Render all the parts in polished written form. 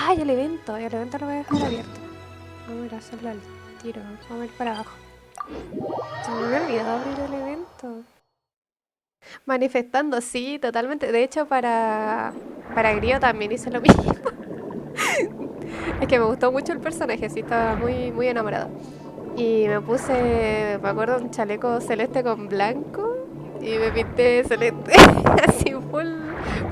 ¡Ay, el evento! El evento lo voy a dejar abierto. Vamos a ir a hacerlo al tiro. Vamos a ir para abajo. Se me había olvidado abrir el evento. Manifestando, sí, totalmente. De hecho, para Grio también hice lo mismo. Es que me gustó mucho el personaje, sí, estaba muy, muy enamorada. Y me puse, me acuerdo, un chaleco celeste con blanco y me pinté celeste. Así, full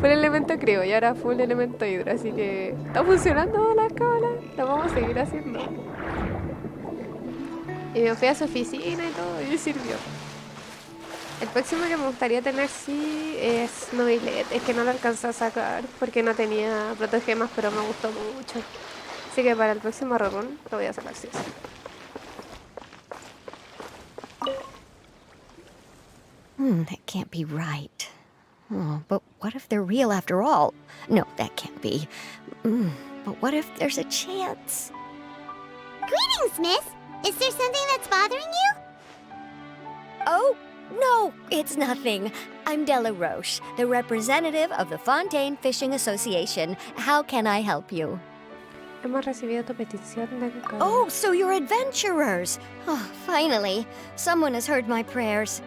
elemento creo y ahora full elemento hidro. Así que está funcionando la cámara, lo vamos a seguir haciendo. Y me fui a su oficina y todo y sirvió. El próximo que me gustaría tener sí es Nobilet. Es que no lo alcancé a sacar porque no tenía protogemas, pero me gustó mucho. Así que para el próximo run lo voy a sacar sí o sí. That can't be right. Oh, but what if they're real after all? No, that can't be. But what if there's a chance? Greetings, miss! Is there something that's bothering you? Oh, no, it's nothing. I'm Della Roche, the representative of the Fontaine Fishing Association. How can I help you? Hemos recibido tu petición de encargo. Oh, so you're adventurers. Oh, finally, someone has heard my prayers.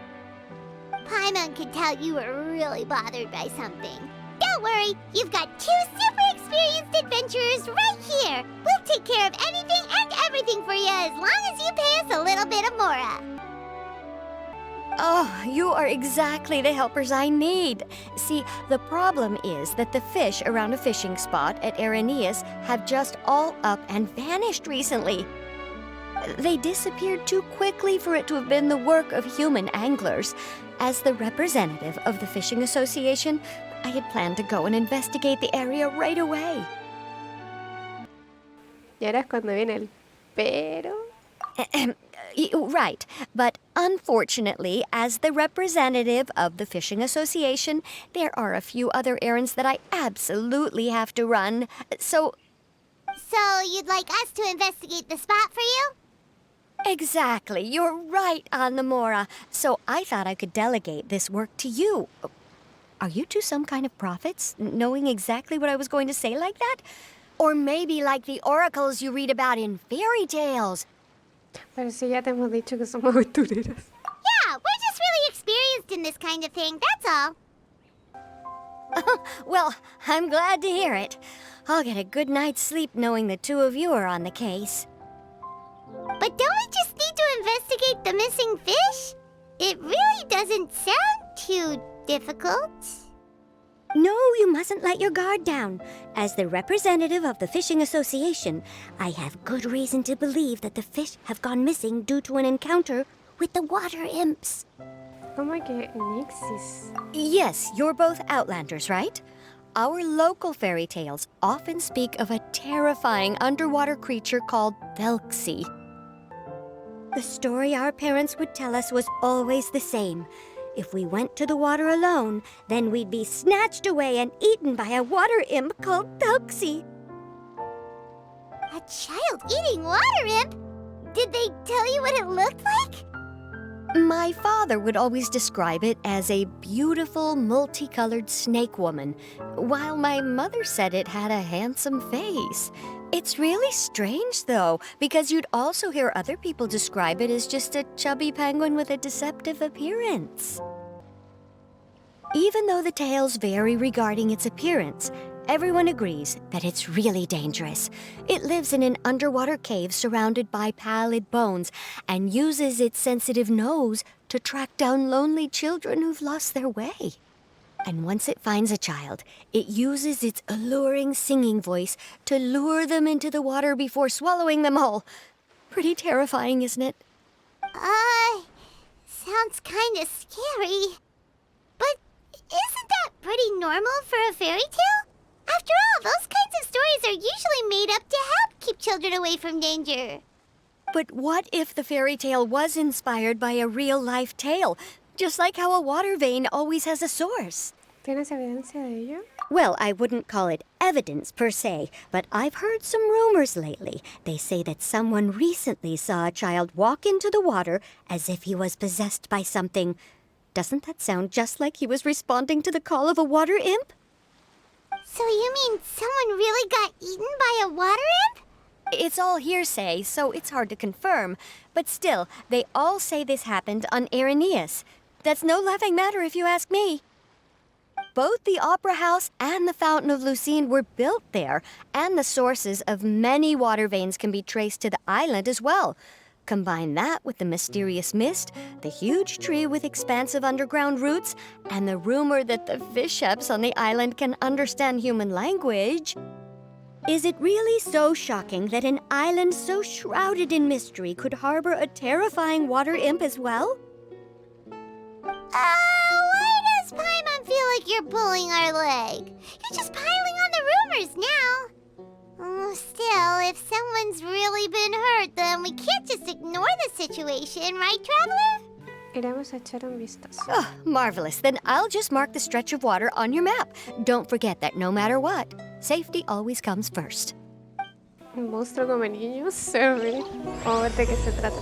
Paimon could tell you were really bothered by something. Don't worry, you've got 2 super experienced adventurers right here. We'll take care of anything and everything for you as long as you pay us a little bit of mora. Oh, you are exactly the helpers I need. See, the problem is that the fish around a fishing spot at Araneus have just all up and vanished recently. They disappeared too quickly for it to have been the work of human anglers. As the representative of the Fishing Association, I had planned to go and investigate the area right away. Y ahora es cuando viene el pero. Right, but unfortunately, as the representative of the Fishing Association, there are a few other errands that I absolutely have to run. So you'd like us to investigate the spot for you? exactly, you're right on the Mora. So I thought I could delegate this work to you. Are you two some kind of prophets, knowing exactly what I was going to say like that? Or maybe like the oracles you read about in fairy tales? Pero si ya te hemos dicho que somos aventureras. Yeah, we're just really experienced in this kind of thing, that's all. Well, I'm glad to hear it. I'll get a good night's sleep knowing the two of you are on the case. But don't we just need to investigate the missing fish? It really doesn't sound too difficult. No, you mustn't let your guard down. As the representative of the Fishing Association, I have good reason to believe that the fish have gone missing due to an encounter with the water imps. ¿Cómo que Nixis? Yes, you're both Outlanders, right? Our local fairy tales often speak of a terrifying underwater creature called Thelxie. The story our parents would tell us was always the same. If we went to the water alone, then we'd be snatched away and eaten by a water imp called Thelxie. A child-eating water imp? Did they tell you what it looked like? My father would always describe it as a beautiful, multicolored snake woman, while my mother said it had a handsome face. It's really strange, though, because you'd also hear other people describe it as just a chubby penguin with a deceptive appearance. Even though the tales vary regarding its appearance, everyone agrees that it's really dangerous. It lives in an underwater cave surrounded by pallid bones and uses its sensitive nose to track down lonely children who've lost their way. And once it finds a child, it uses its alluring singing voice to lure them into the water before swallowing them all. Pretty terrifying, isn't it? Sounds kinda scary. But isn't that pretty normal for a fairy tale? After all, those kinds of stories are usually made up to help keep children away from danger. But what if the fairy tale was inspired by a real-life tale? Just like how a water vein always has a source. ¿Tienes evidencia de ello? Well, I wouldn't call it evidence per se, but I've heard some rumors lately. They say that someone recently saw a child walk into the water as if he was possessed by something. Doesn't that sound just like he was responding to the call of a water imp? So you mean someone really got eaten by by a water imp? It's all hearsay, so it's hard to confirm. But still, they all say this happened on Irenaeus. That's no laughing matter if you ask me. Both the Opera House and the Fountain of Lucine were built there, and the sources of many water veins can be traced to the island as well. Combine that with the mysterious mist, the huge tree with expansive underground roots, and the rumor that the fish-eps on the island can understand human language. Is it really so shocking that an island so shrouded in mystery could harbor a terrifying water imp as well? Why does Paimon feel like you're pulling our leg? You're just piling on the rumors now. Still, if someone's really been hurt, then we can't just ignore the situation, right, Traveler? Iremos a echar un vistazo. Oh, marvelous. Then I'll just mark the stretch of water on your map. Don't forget that no matter what, safety always comes first. Un monstruo come niños. Vamos a ver de qué se trata.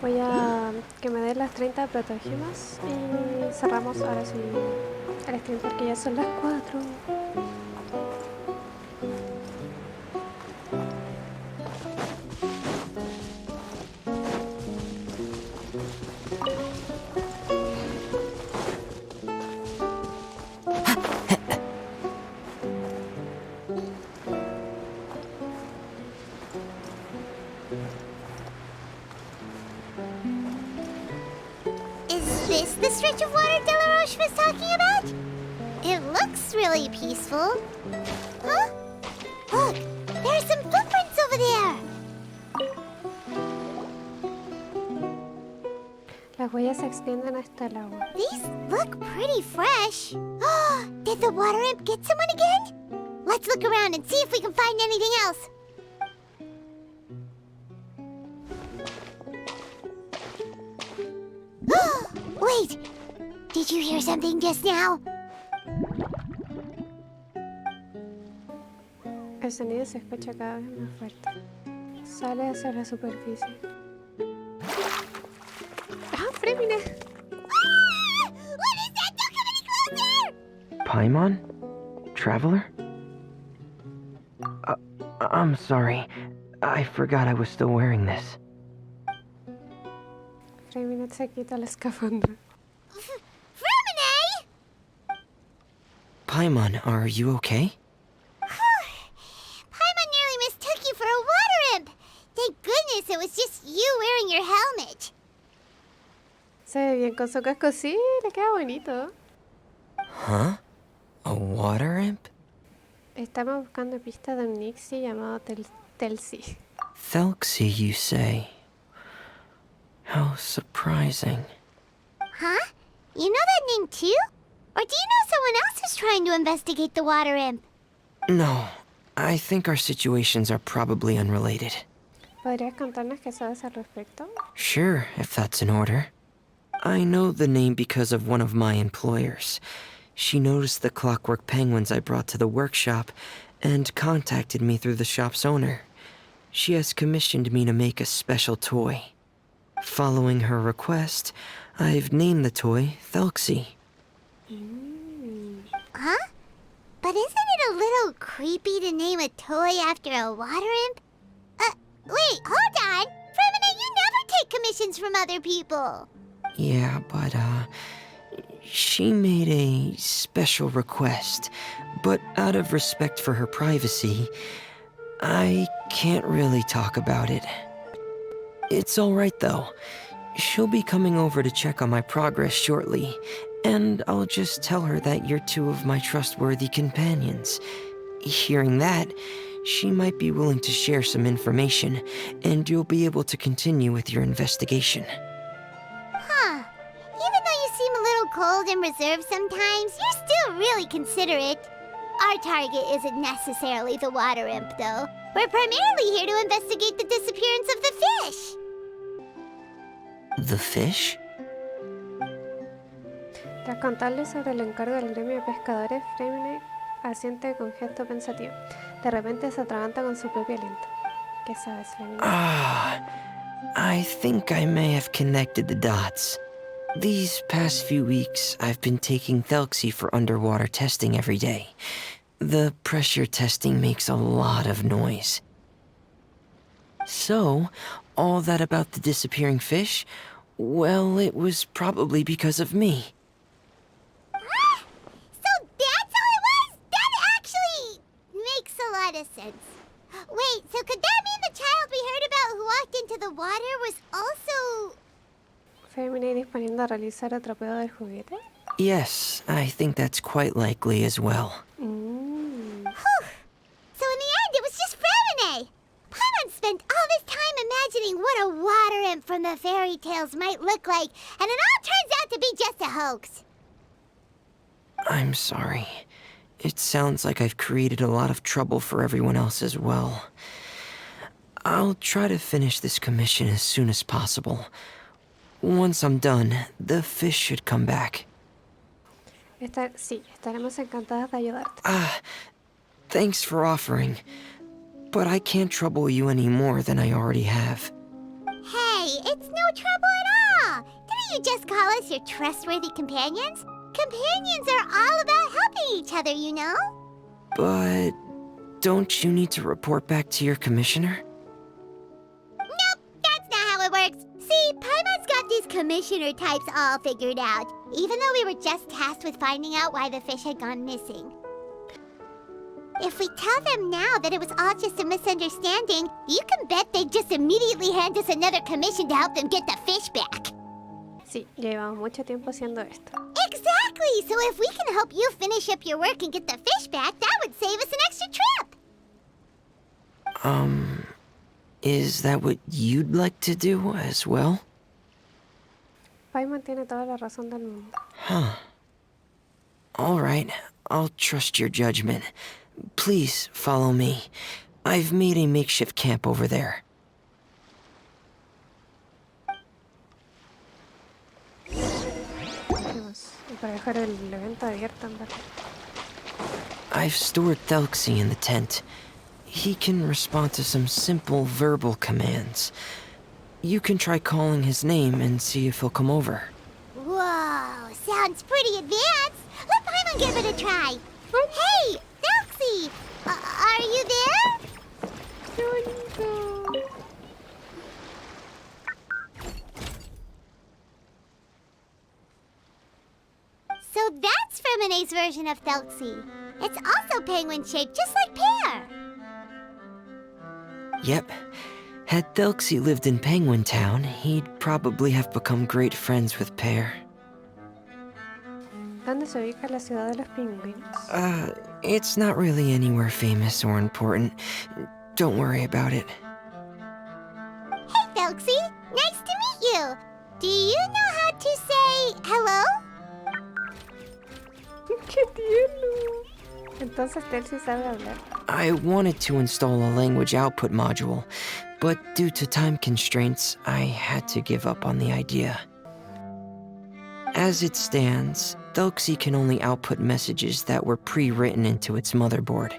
Voy a que me den las 30 protogemas y cerramos ahora sí el stream porque ya son las 4. Is this the stretch of water Delaroche was talking about? It looks really peaceful. Huh? Look, there are some footprints over there. Las huellas se extienden hasta el agua. These look pretty fresh. Did the water imp get someone again? Let's look around and see if we can find anything else. Wait! Did you hear something just now? El sonido se escucha cada vez más fuerte. Sale hacia la superficie. ¡Ah, Fremine! What is that? Don't come any closer! Paimon? Traveler? I'm sorry. I forgot I was still wearing this. Fremine se quita la escafandra. Fremine! Paimon, are you okay? Paimon nearly mistook you for a water imp. Thank goodness it was just you wearing your helmet. Se ve bien con su casco, sí, le queda bonito. Huh? A water imp? Estamos buscando pistas de un Nixie llamado Thelxie. Thelxie, you say? How surprising. Huh? You know that name too? Or do you know someone else is trying to investigate the water imp? No, I think our situations are probably unrelated. ¿Podrías contarnos qué sabes al respecto? Sure, if that's in order. I know the name because of one of my employers. She noticed the clockwork penguins I brought to the workshop and contacted me through the shop's owner. She has commissioned me to make a special toy. Following her request, I've named the toy Thelxie. Huh? But isn't it a little creepy to name a toy after a water imp? Wait, hold on! Fremine, you never take commissions from other people! Yeah, but, she made a special request, but out of respect for her privacy, I can't really talk about it. It's alright though. She'll be coming over to check on my progress shortly, and I'll just tell her that you're two of my trustworthy companions. Hearing that, she might be willing to share some information, and you'll be able to continue with your investigation. Huh. Even though you seem a little cold and reserved sometimes, you're still really considerate. Our target isn't necessarily the water imp, though. We're primarily here to investigate the disappearance of the fish. The fish? Tras contarle sobre el encargo del gremio de pescadores, Fremine asiente con gesto pensativo. De repente se atraganta con su propio aliento. ¿Qué sabes, Femini? I think I may have connected the dots. These past few weeks, I've been taking Thelxie for underwater testing every day. The pressure testing makes a lot of noise. So, all that about the disappearing fish? Well, it was probably because of me. So that's how it was? That actually makes a lot of sense. Wait, so could that mean the child we heard about who walked into the water was also... Femini disponiendo a realizar atrapeo del juguete. Yes, I think that's quite likely as well. Whew. So in the end, it was just Fremine. Paimon spent all this time imagining what a water imp from the fairy tales might look like, and it all turns out to be just a hoax. I'm sorry. It sounds like I've created a lot of trouble for everyone else as well. I'll try to finish this commission as soon as possible. Once I'm done, the fish should come back. Sí, estaremos encantadas de ayudarte. Thanks for offering. But I can't trouble you any more than I already have. Hey, it's no trouble at all. Didn't you just call us your trustworthy companions? Companions are all about helping each other, you know? But don't you need to report back to your commissioner? Nope, that's not how it works. See, Paimon's got these commissioner types all figured out, even though we were just tasked with finding out why the fish had gone missing. If we tell them now that it was all just a misunderstanding, you can bet they'd just immediately hand us another commission to help them get the fish back. Sí, ya llevamos mucho tiempo haciendo esto. Exactly! So if we can help you finish up your work and get the fish back, that would save us an extra trip! Is that what you'd like to do as well? Paimon tiene toda la razón del mundo. Alright, I'll trust your judgment. Please follow me. I've made a makeshift camp over there. Para dejar el evento abierto, en verdad. I've stored Thelxie in the tent. He can respond to some simple verbal commands. You can try calling his name and see if he'll come over. Whoa, sounds pretty advanced. Let Paimon give it a try. Hey, Thelxie! Are you there? So that's Fremine's version of Thelxie. It's also penguin-shaped, just like Pear. Yep. Had Thelxie lived in Penguin Town, he'd probably have become great friends with Pear. ¿Dónde se ubica la ciudad de los pingüinos? It's not really anywhere famous or important. Don't worry about it. Hey, Thelxie! Nice to meet you! Do you know how to say hello? ¡Qué tierno! Entonces Thelxie sabe hablar. I wanted to install a language output module, but due to time constraints, I had to give up on the idea. As it stands, Thelxie can only output messages that were pre-written into its motherboard.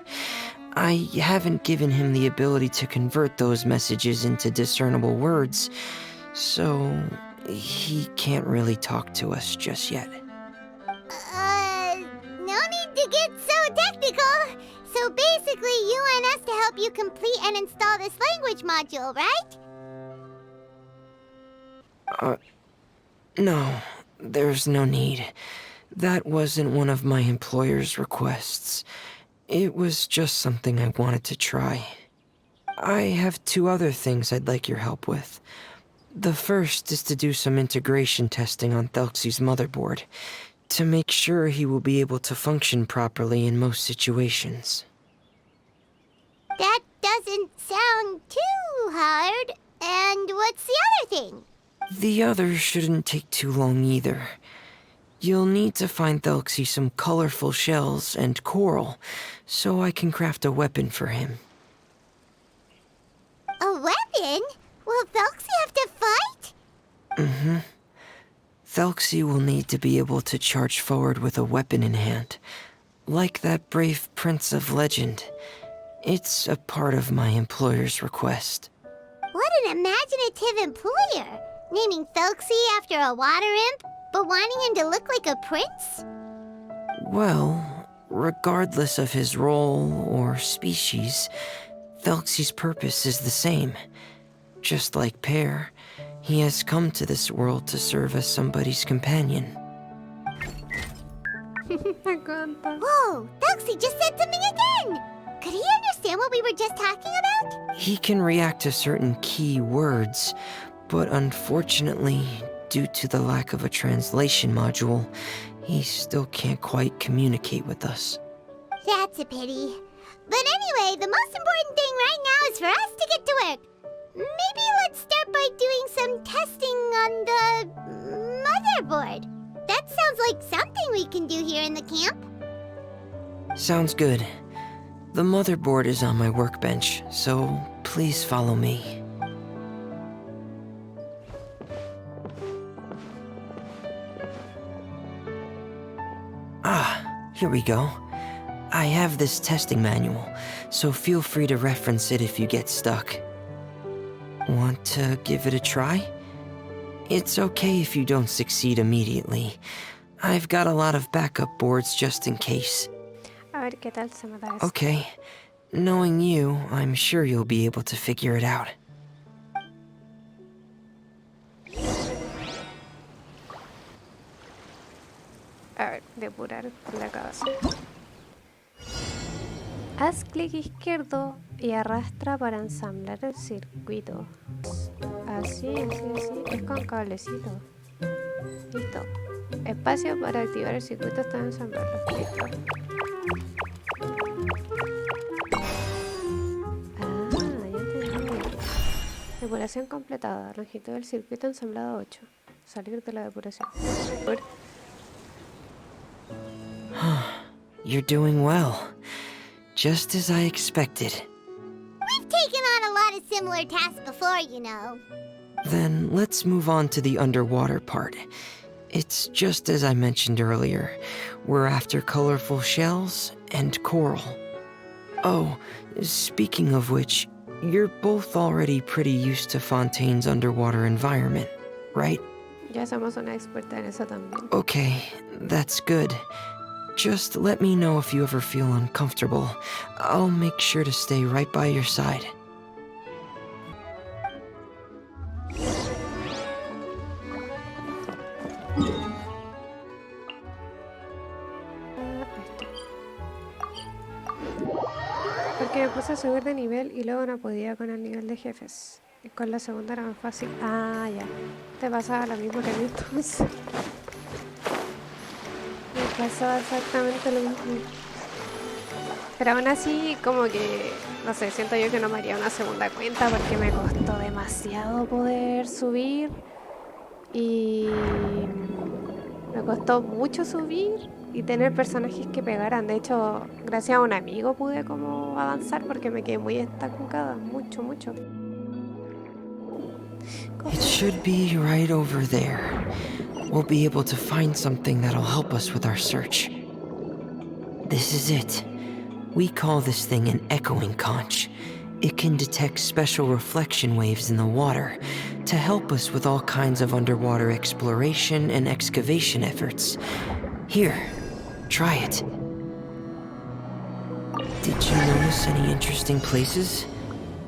I haven't given him the ability to convert those messages into discernible words, so he can't really talk to us just yet. No need to get so technical. So basically, you want us to help you complete and install this language module, right? No, there's no need. That wasn't one of my employer's requests. It was just something I wanted to try. I have 2 other things I'd like your help with. The first is to do some integration testing on Thelxie's motherboard, to make sure he will be able to function properly in most situations. That doesn't sound too hard. And what's the other thing? The other shouldn't take too long either. You'll need to find Thelxie some colorful shells and coral, so I can craft a weapon for him. A weapon? Will Thelxie have to fight? Mm-hmm. Thelxie will need to be able to charge forward with a weapon in hand. Like that brave prince of legend. It's a part of my employer's request. What an imaginative employer! Naming Thelxie after a water imp, but wanting him to look like a prince? Well, regardless of his role or species, Thelxie's purpose is the same. Just like Pear, he has come to this world to serve as somebody's companion. Me encanta. Whoa, Thelxie just said something again! Could he understand what we were just talking about? He can react to certain key words, but unfortunately, due to the lack of a translation module, he still can't quite communicate with us. That's a pity. But anyway, the most important thing right now is for us to get to work. Maybe let's start by doing some testing on the motherboard. That sounds like something we can do here in the camp. Sounds good. The motherboard is on my workbench, so please follow me. Ah, here we go. I have this testing manual, so feel free to reference it if you get stuck. Want to give it a try? It's okay if you don't succeed immediately. I've got a lot of backup boards just in case. A ver qué tal se me da eso. Okay. Knowing you, I'm sure you'll be able to figure it out. A ver, depurar la cabeza. Haz clic izquierdo y arrastra para ensamblar el circuito. Así. Es con cablecito. Listo. Espacio para activar el circuito hasta ensamblarlo. Listo. Ya entendí. Depuración completada. Longitud del circuito ensamblado 8. Salir de la depuración. You're doing well. Just as I expected. We've taken on a lot of similar tasks before, you know. Then let's move on to the underwater part. It's just as I mentioned earlier. We're after colorful shells and coral. Oh, speaking of which, you're both already pretty used to Fontaine's underwater environment, right? Ya somos una experta en eso también. Okay, that's good. Just let me know if you ever feel uncomfortable. I'll make sure to stay right by your side. Porque me puse a subir de nivel y luego no podía con el nivel de jefes. Y con la segunda era más fácil. Ah, ya. Te pasaba lo mismo que a mí entonces. Me pasaba exactamente lo mismo. Pero aún así, como que, no sé, siento yo que no me haría una segunda cuenta porque me costó demasiado poder subir. Y me costó mucho subir y tener personajes que pegaran. De hecho, gracias a un amigo pude como avanzar porque me quedé muy estancada. Mucho. It should be right over there. We'll be able to find something that'll help us with our search. This is it. We call this thing an echoing conch. It can detect special reflection waves in the water to help us with all kinds of underwater exploration and excavation efforts. Here, try it. Did you notice any interesting places?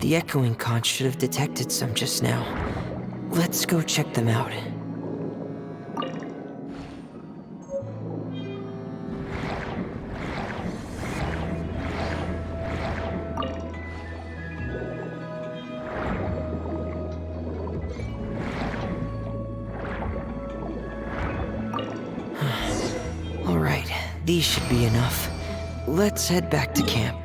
The echoing conch should have detected some just now. Let's go check them out. All right, these should be enough. Let's head back to camp.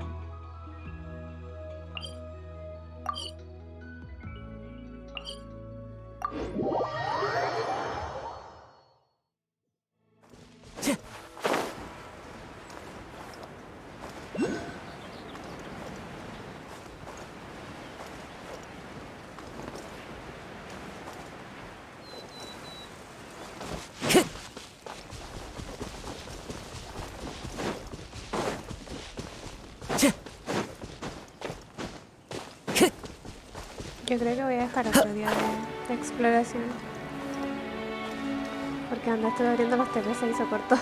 Yo creo que voy a dejar otro día de exploración. Porque donde estuve abriendo los TP se hizo corto.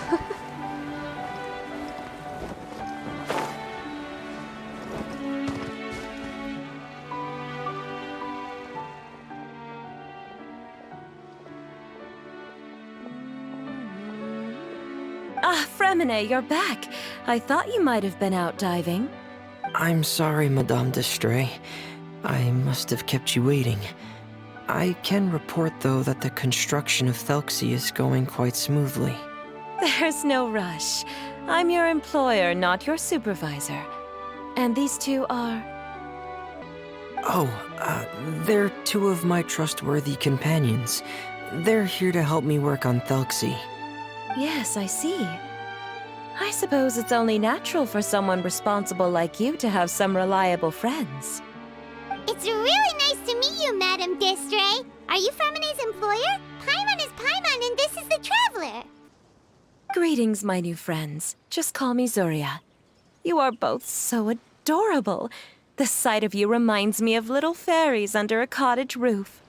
Ah, Fremine, you're back. I thought you might have been out diving. I'm sorry, Madame d'Estray. I must have kept you waiting. I can report, though, that the construction of Thelxie is going quite smoothly. There's no rush. I'm your employer, not your supervisor. And these two are... Oh, they're two of my trustworthy companions. They're here to help me work on Thelxie. Yes, I see. I suppose it's only natural for someone responsible like you to have some reliable friends. It's really nice to meet you, Madame d'Estray. Are you Fremine's employer? Paimon is Paimon, and this is the Traveler. Greetings, my new friends. Just call me Zuria. You are both so adorable. The sight of you reminds me of little fairies under a cottage roof.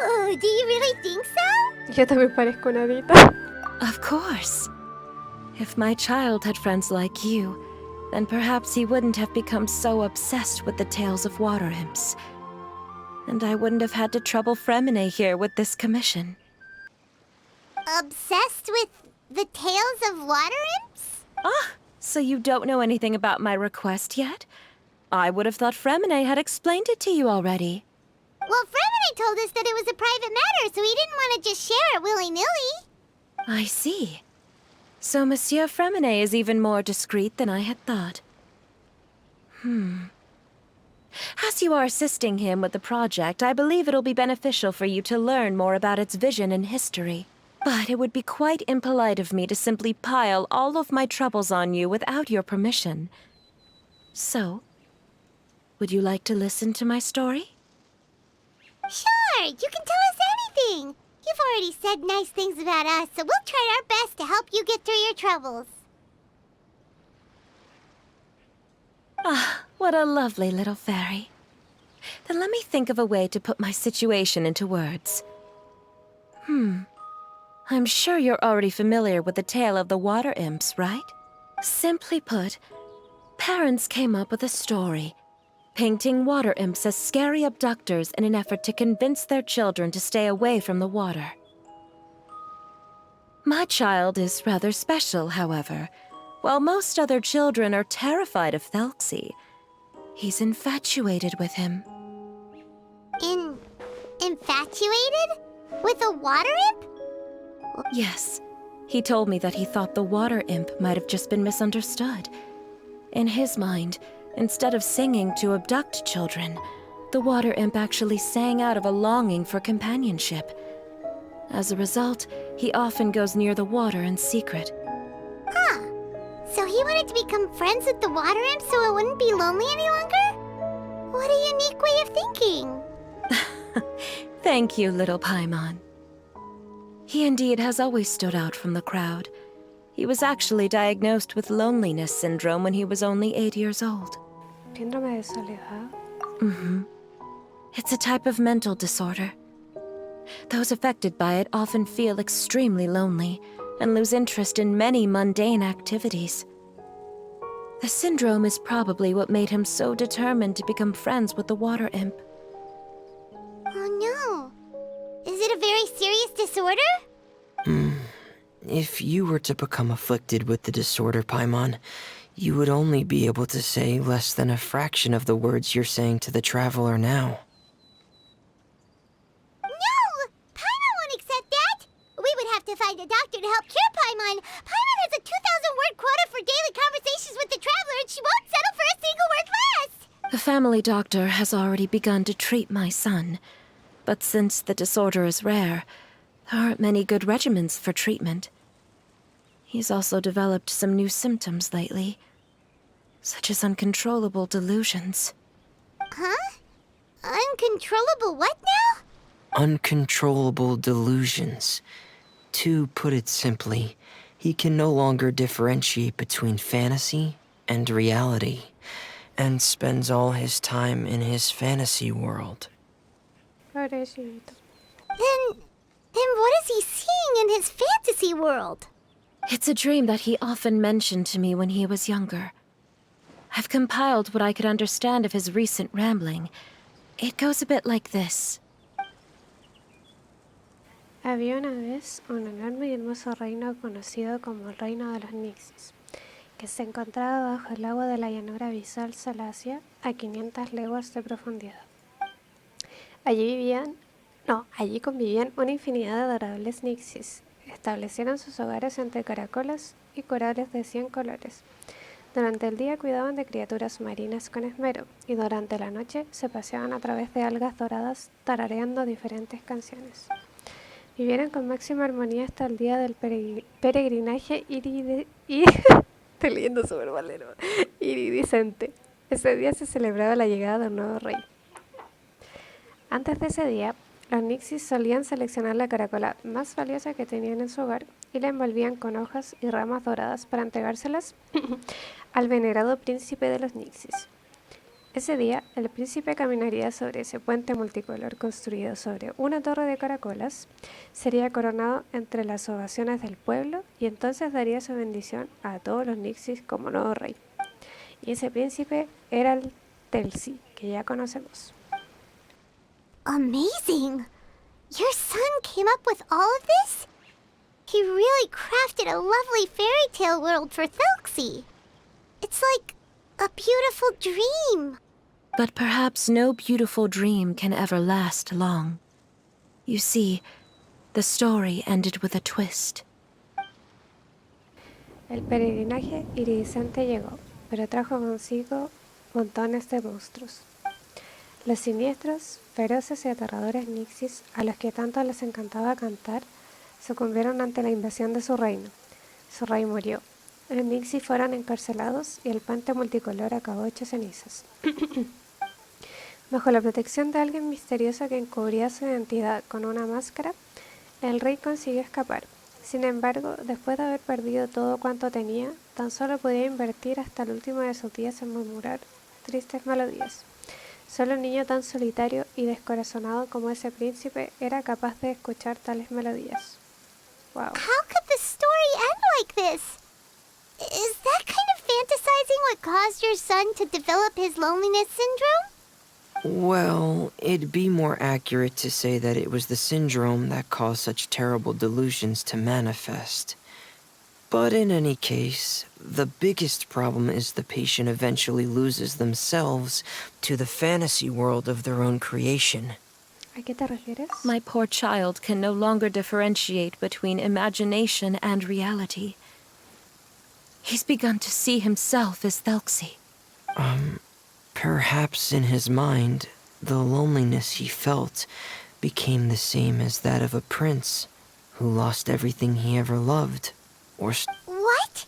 Oh, do you really think so? Yo también parezco una hadita. Of course. If my child had friends like you, then perhaps he wouldn't have become so obsessed with the tales of water imps. And I wouldn't have had to trouble Fremine here with this commission. Obsessed with the tales of water imps? Ah, so you don't know anything about my request yet? I would have thought Fremine had explained it to you already. Well, Fremine told us that it was a private matter, so he didn't want to just share it willy-nilly. I see. So Monsieur Fremine is even more discreet than I had thought. As you are assisting him with the project, I believe it'll be beneficial for you to learn more about its vision and history. But it would be quite impolite of me to simply pile all of my troubles on you without your permission. So, would you like to listen to my story? Sure, you can tell us anything. You've already said nice things about us, so we'll try our best to help you get through your troubles. Ah, what a lovely little fairy. Then let me think of a way to put my situation into words. I'm sure you're already familiar with the tale of the water imps, right? Simply put, parents came up with a story, painting water imps as scary abductors in an effort to convince their children to stay away from the water. My child is rather special, however. While most other children are terrified of Thelxie, he's infatuated with him. Infatuated? With a water imp? Yes, he told me that he thought the water imp might have just been misunderstood. In his mind, instead of singing to abduct children, the water imp actually sang out of a longing for companionship. As a result, he often goes near the water in secret. Huh. So he wanted to become friends with the water imp so it wouldn't be lonely any longer? What a unique way of thinking. Thank you, little Paimon. He indeed has always stood out from the crowd. He was actually diagnosed with loneliness syndrome when he was only 8 years old. Síndrome de soledad. It's a type of mental disorder. Those affected by it often feel extremely lonely and lose interest in many mundane activities. The syndrome is probably what made him so determined to become friends with the water imp. Oh no. Is it a very serious disorder? If you were to become afflicted with the disorder, Paimon, you would only be able to say less than a fraction of the words you're saying to the Traveler now. No! Paimon won't accept that! We would have to find a doctor to help cure Paimon. Paimon has a 2,000-word quota for daily conversations with the Traveler, and she won't settle for a single word less! The family doctor has already begun to treat my son, but since the disorder is rare, there aren't many good regimens for treatment. He's also developed some new symptoms lately, such as uncontrollable delusions. Huh? Uncontrollable what now? Uncontrollable delusions. To put it simply, he can no longer differentiate between fantasy and reality. and spends all his time in his fantasy world. Pobrecito. Then what is he seeing in his fantasy world? It's a dream that he often mentioned to me when he was younger. I've compiled what I could understand of his recent rambling. It goes a bit like this. Había una vez un enorme y hermoso reino conocido como el Reino de los Nixis, que se encontraba bajo el agua de la llanura abisal Salacia a 500 leguas de profundidad. Allí convivían una infinidad de adorables Nixis. Establecieron sus hogares entre caracoles y corales de 100 colores. Durante el día cuidaban de criaturas marinas con esmero, y durante la noche se paseaban a través de algas doradas tarareando diferentes canciones. Vivieron con máxima armonía hasta el día del peregrinaje estoy leyendo súper valero. Iridiscente. Ese día se celebraba la llegada de un nuevo rey. Antes de ese día, los Nixis solían seleccionar la caracola más valiosa que tenían en su hogar y la envolvían con hojas y ramas doradas para entregárselas al venerado príncipe de los Nixis. Ese día, el príncipe caminaría sobre ese puente multicolor construido sobre una torre de caracolas, sería coronado entre las ovaciones del pueblo y entonces daría su bendición a todos los Nixis como nuevo rey. Y ese príncipe era el Thelxie, que ya conocemos. Amazing! Your son came up with all of this? He really crafted a lovely fairy tale world for Thelxie. It's like a beautiful dream. But perhaps no beautiful dream can ever last long. You see, the story ended with a twist. El peregrinaje iridiscente llegó, pero trajo consigo montones de monstruos. Los siniestros, feroces y aterradores Nixis, a los que tanto les encantaba cantar, sucumbieron ante la invasión de su reino. Su rey murió. Los Nixis fueron encarcelados y el puente multicolor acabó hecho cenizas. Bajo la protección de alguien misterioso que encubría su identidad con una máscara, el rey consiguió escapar. Sin embargo, después de haber perdido todo cuanto tenía, tan solo podía invertir hasta el último de sus días en murmurar tristes melodías. Solo un niño tan solitario y descorazonado como ese príncipe era capaz de escuchar tales melodías. Wow. How could the story end like this? Is that kind of fantasizing what caused your son to develop his loneliness syndrome? Well, it'd be more accurate to say that it was the syndrome that caused such terrible delusions to manifest. But in any case, the biggest problem is the patient eventually loses themselves to the fantasy world of their own creation. ¿A qué te refieres? My poor child can no longer differentiate between imagination and reality. He's begun to see himself as Thelxie. Perhaps in his mind, the loneliness he felt became the same as that of a prince who lost everything he ever loved. What?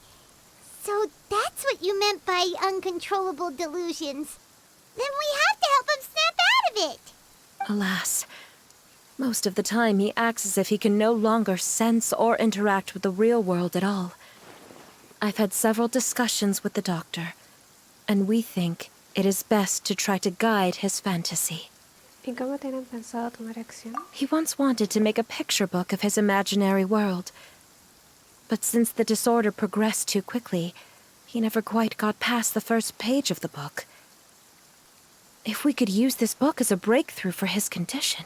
So that's what you meant by uncontrollable delusions. Then we have to help him snap out of it. Alas, most of the time he acts as if he can no longer sense or interact with the real world at all. I've had several discussions with the doctor, and we think it is best to try to guide his fantasy. ¿Y cómo tienen pensado tomar acción? He once wanted to make a picture book of his imaginary world. But since the disorder progressed too quickly, he never quite got past the first page of the book. If we could use this book as a breakthrough for his condition.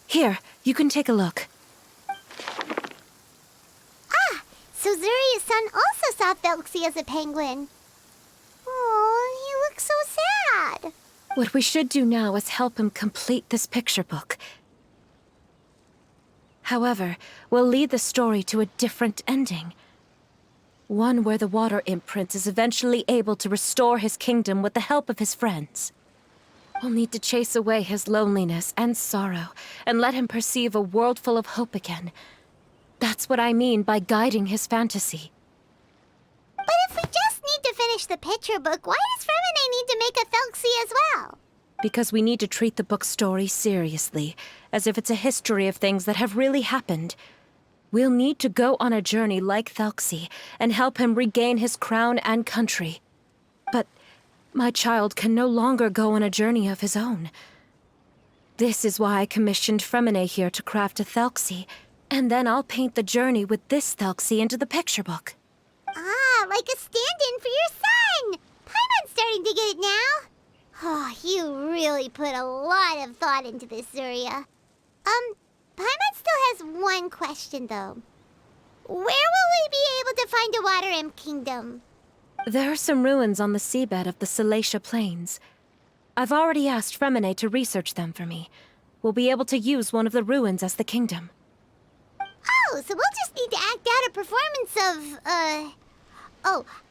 Here, you can take a look. Ah, so Zuria's son also saw Thelxie as a penguin. Oh, he looks so sad. What we should do now is help him complete this picture book. However, we'll lead the story to a different ending. One where the Water Imp Prince is eventually able to restore his kingdom with the help of his friends. We'll need to chase away his loneliness and sorrow, and let him perceive a world full of hope again. That's what I mean by guiding his fantasy. But if we just need to finish the picture book, why does Remine need to make a Thelxie as well? Because we need to treat the book's story seriously, as if it's a history of things that have really happened. We'll need to go on a journey like Thelxie, and help him regain his crown and country. But My child can no longer go on a journey of his own. This is why I commissioned Fremine here to craft a Thelxie, and then I'll paint the journey with this Thelxie into the picture book. Ah, like a stand-in for your son! Paimon's starting to get it now. Oh, you really put a lot of thought into this, Zuria. Paimon still has one question, though. Where will we be able to find a water imp kingdom? There are some ruins on the seabed of the Salacia Plains. I've already asked Fremine to research them for me. We'll be able to use one of the ruins as the kingdom. Oh, so we'll just need to act out a performance of,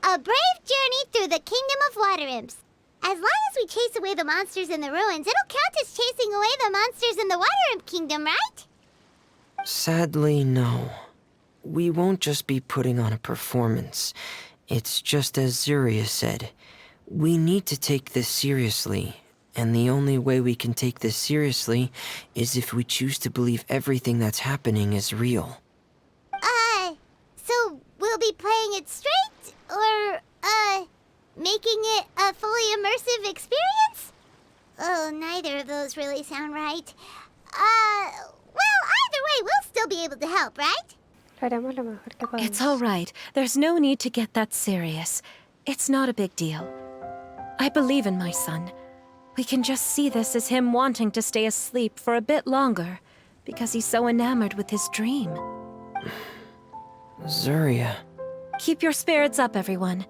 a brave journey through the kingdom of water imps. As long as we chase away the monsters in the ruins, it'll count as chasing away the monsters in the water imp kingdom, right? Sadly, no. We won't just be putting on a performance. It's just as Zuria said. We need to take this seriously, and the only way we can take this seriously is if we choose to believe everything that's happening is real. So we'll be playing it straight, or, making it a fully immersive experience? Oh, neither of those really sound right. Well, either way, we'll still be able to help, right? Haremos lo mejor que podamos. It's all right. There's no need to get that serious. It's not a big deal. I believe in my son. We can just see this as him wanting to stay asleep for a bit longer, because he's so enamored with his dream. Zuria. Keep your spirits up, everyone.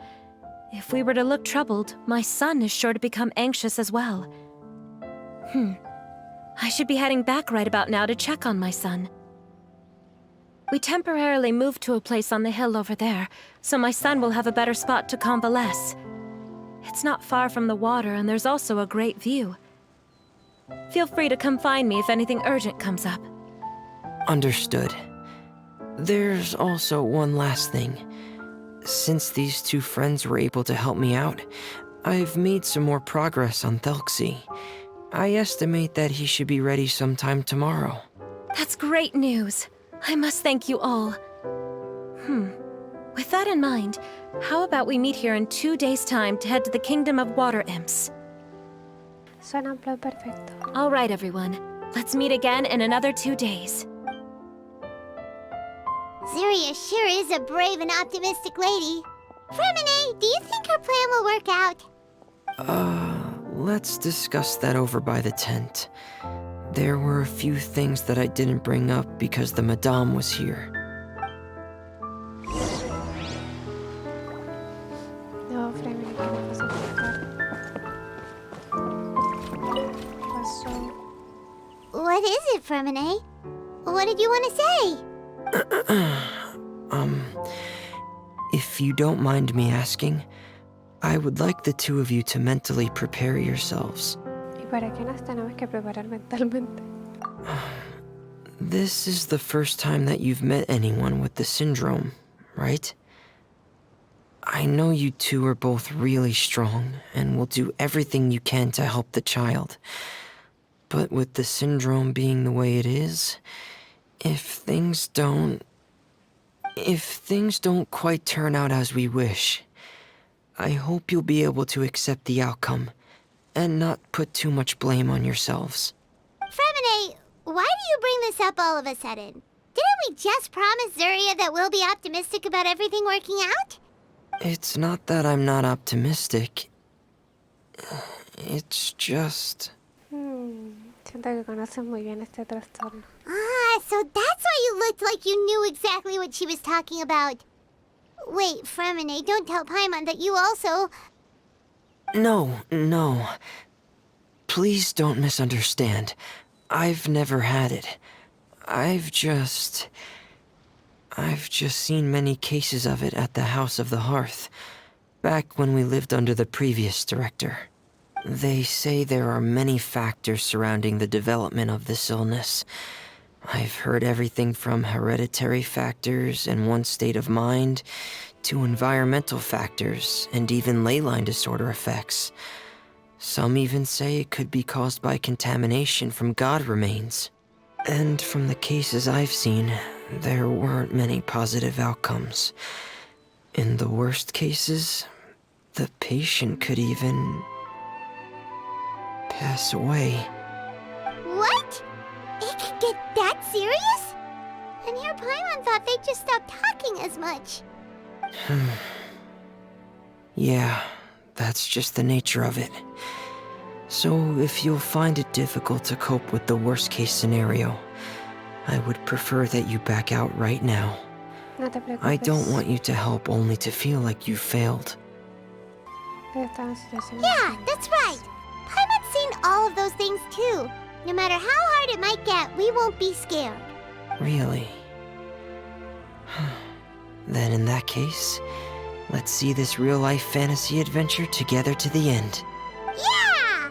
If we were to look troubled, my son is sure to become anxious as well. I should be heading back right about now to check on my son. We temporarily moved to a place on the hill over there, so my son will have a better spot to convalesce. It's not far from the water, and there's also a great view. Feel free to come find me if anything urgent comes up. Understood. There's also one last thing. Since these two friends were able to help me out, I've made some more progress on Thelxie. I estimate that he should be ready sometime tomorrow. That's great news. I must thank you all. With that in mind, how about we meet here in 2 days' time to head to the Kingdom of Water Imps? Suena un plan perfecto. All right, everyone. Let's meet again in another 2 days. Zuria sure is a brave and optimistic lady. Fremine, do you think her plan will work out? Let's discuss that over by the tent. There were a few things that I didn't bring up because the Madame was here. No, Fremine, ¿qué me vas a contar? ¿Qué pasó? What is it, Fremine? What did you want to say? If you don't mind me asking, I would like the two of you to mentally prepare yourselves. ¿Y para qué nos tenemos que preparar mentalmente? This is the first time that you've met anyone with the syndrome, right? I know you two are both really strong and will do everything you can to help the child. But with the syndrome being the way it is, if things don't quite turn out as we wish, I hope you'll be able to accept the outcome and not put too much blame on yourselves. Fremine, why do you bring this up all of a sudden? Didn't we just promise Zuria that we'll be optimistic about everything working out? It's not that I'm not optimistic. It's just... Siento que conoces muy bien este trastorno. Ah, so that's why you looked like you knew exactly what she was talking about. Wait, Fremine, don't tell Paimon that you also... No. Please don't misunderstand. I've never had it. I've just seen many cases of it at the House of the Hearth, back when we lived under the previous director. They say there are many factors surrounding the development of this illness. I've heard everything from hereditary factors and one's state of mind, to environmental factors and even ley line disorder effects. Some even say it could be caused by contamination from god remains. And from the cases I've seen, there weren't many positive outcomes. In the worst cases, the patient could even pass away. What? It could get that serious? And here Paimon thought they'd just stop talking as much. Yeah, that's just the nature of it. So if you'll find it difficult to cope with the worst case scenario, I would prefer that you back out right now. No te preocupes. I don't want you to help only to feel like you failed. Yeah, that's right. Paimon's seen all of those things too. No matter how hard it might get, we won't be scared. Really? Then in that case, let's see this real-life fantasy adventure together to the end. Yeah!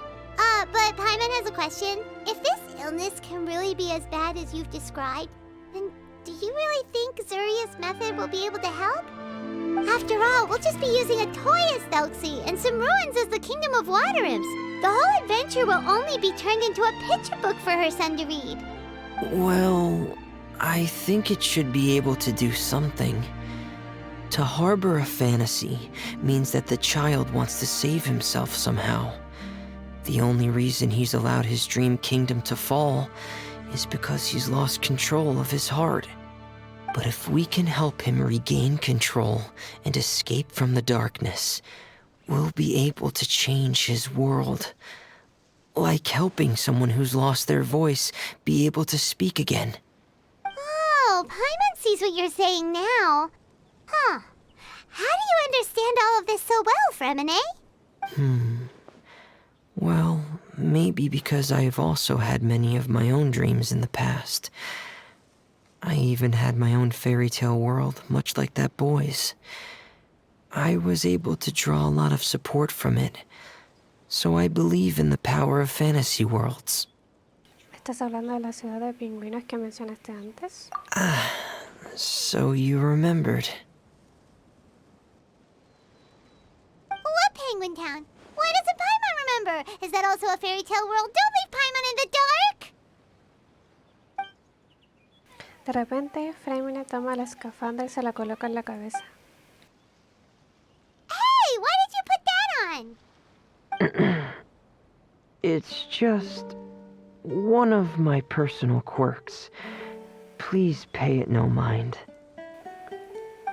But Paimon has a question. If this illness can really be as bad as you've described, then do you really think Zuria's method will be able to help? After all, we'll just be using a toy as Thelxie and some ruins as the Kingdom of Water Imps. The whole adventure will only be turned into a picture book for her son to read. Well, I think it should be able to do something. To harbor a fantasy means that the child wants to save himself somehow. The only reason he's allowed his dream kingdom to fall is because he's lost control of his heart. But if we can help him regain control and escape from the darkness, we'll be able to change his world. Like helping someone who's lost their voice be able to speak again. Oh, Paimon sees what you're saying now. Huh. How do you understand all of this so well, Fremine? Well, maybe because I've also had many of my own dreams in the past. I even had my own fairy tale world, much like that boy's. I was able to draw a lot of support from it, so I believe in the power of fantasy worlds. ¿Estás hablando de la ciudad de pingüinos que mencionaste antes? So you remembered. What Penguin Town? Why doesn't Paimon remember? Is that also a fairy tale world? Don't leave Paimon in the dark! De repente, Fremine toma la escafandra y se la coloca en la cabeza. Hey, why did you put that on? It's just one of my personal quirks. Please pay it no mind.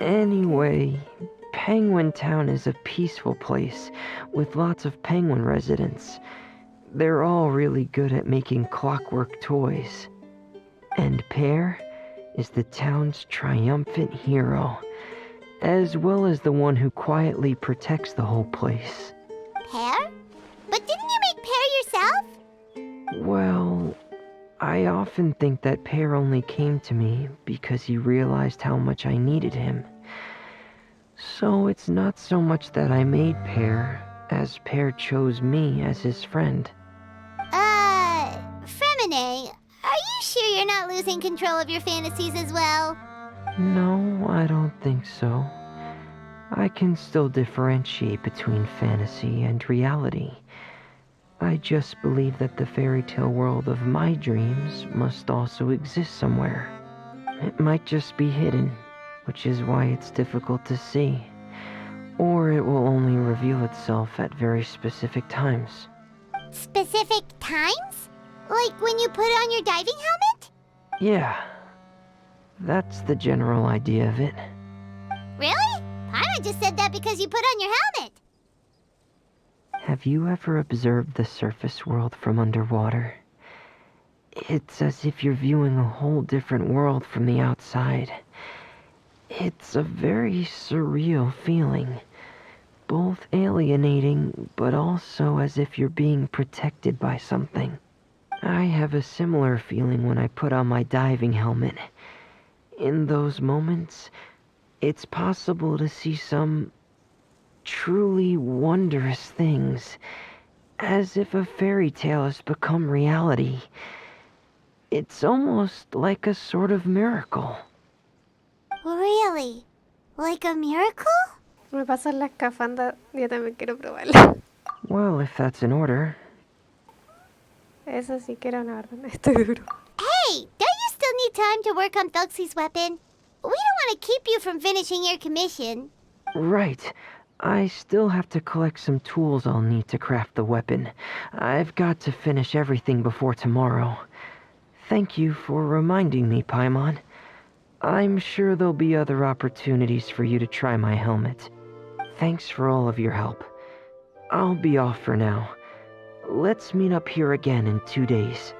Anyway, Penguin Town is a peaceful place with lots of penguin residents. They're all really good at making clockwork toys. And Pear is the town's triumphant hero, as well as the one who quietly protects the whole place. Pear? But didn't you make Pear yourself? Well, I often think that Pear only came to me because he realized how much I needed him. So it's not so much that I made Pear, as Pear chose me as his friend. Fremine, are you sure you're not losing control of your fantasies as well? No, I don't think so. I can still differentiate between fantasy and reality. I just believe that the fairy tale world of my dreams must also exist somewhere. It might just be hidden, which is why it's difficult to see. Or it will only reveal itself at very specific times. Specific times? Like when you put on your diving helmet? Yeah, that's the general idea of it. Really? Paimon just said that because you put on your helmet. Have you ever observed the surface world from underwater? It's as if you're viewing a whole different world from the outside. It's a very surreal feeling. Both alienating, but also as if you're being protected by something. I have a similar feeling when I put on my diving helmet. In those moments, it's possible to see some truly wondrous things, as if a fairy tale has become reality. It's almost like a sort of miracle. Really? Like a miracle? Me pasas la escafandra, yo también quiero probarla. Well, if that's in order. Eso sí que era una orden, estoy duro. Hey, don't you still need time to work on Thelxie's weapon? We don't want to keep you from finishing your commission. Right. I still have to collect some tools I'll need to craft the weapon. I've got to finish everything before tomorrow. Thank you for reminding me, Paimon. I'm sure there'll be other opportunities for you to try my helmet. Thanks for all of your help. I'll be off for now. Let's meet up here again in 2 days.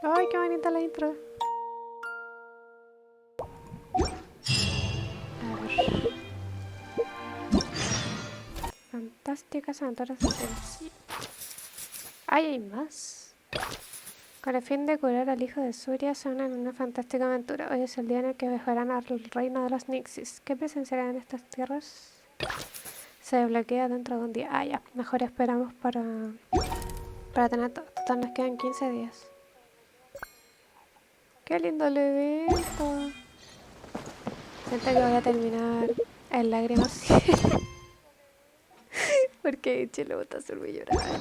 Ay, qué bonita la intro. A ver. Fantásticas aventuras de Thelxie. Ay, hay más. Con el fin de curar al hijo de Surya, se unen en una fantástica aventura. Hoy es el día en el que viajarán al reino de los Nixis. ¿Qué presenciarán en estas tierras? Se desbloquea dentro de un día. Ah, ya. Mejor esperamos para tener todo. Total, nos quedan 15 días. Qué lindo el evento. Siento que voy a terminar en lágrimas. Porque che, le gusta hacerme llorar.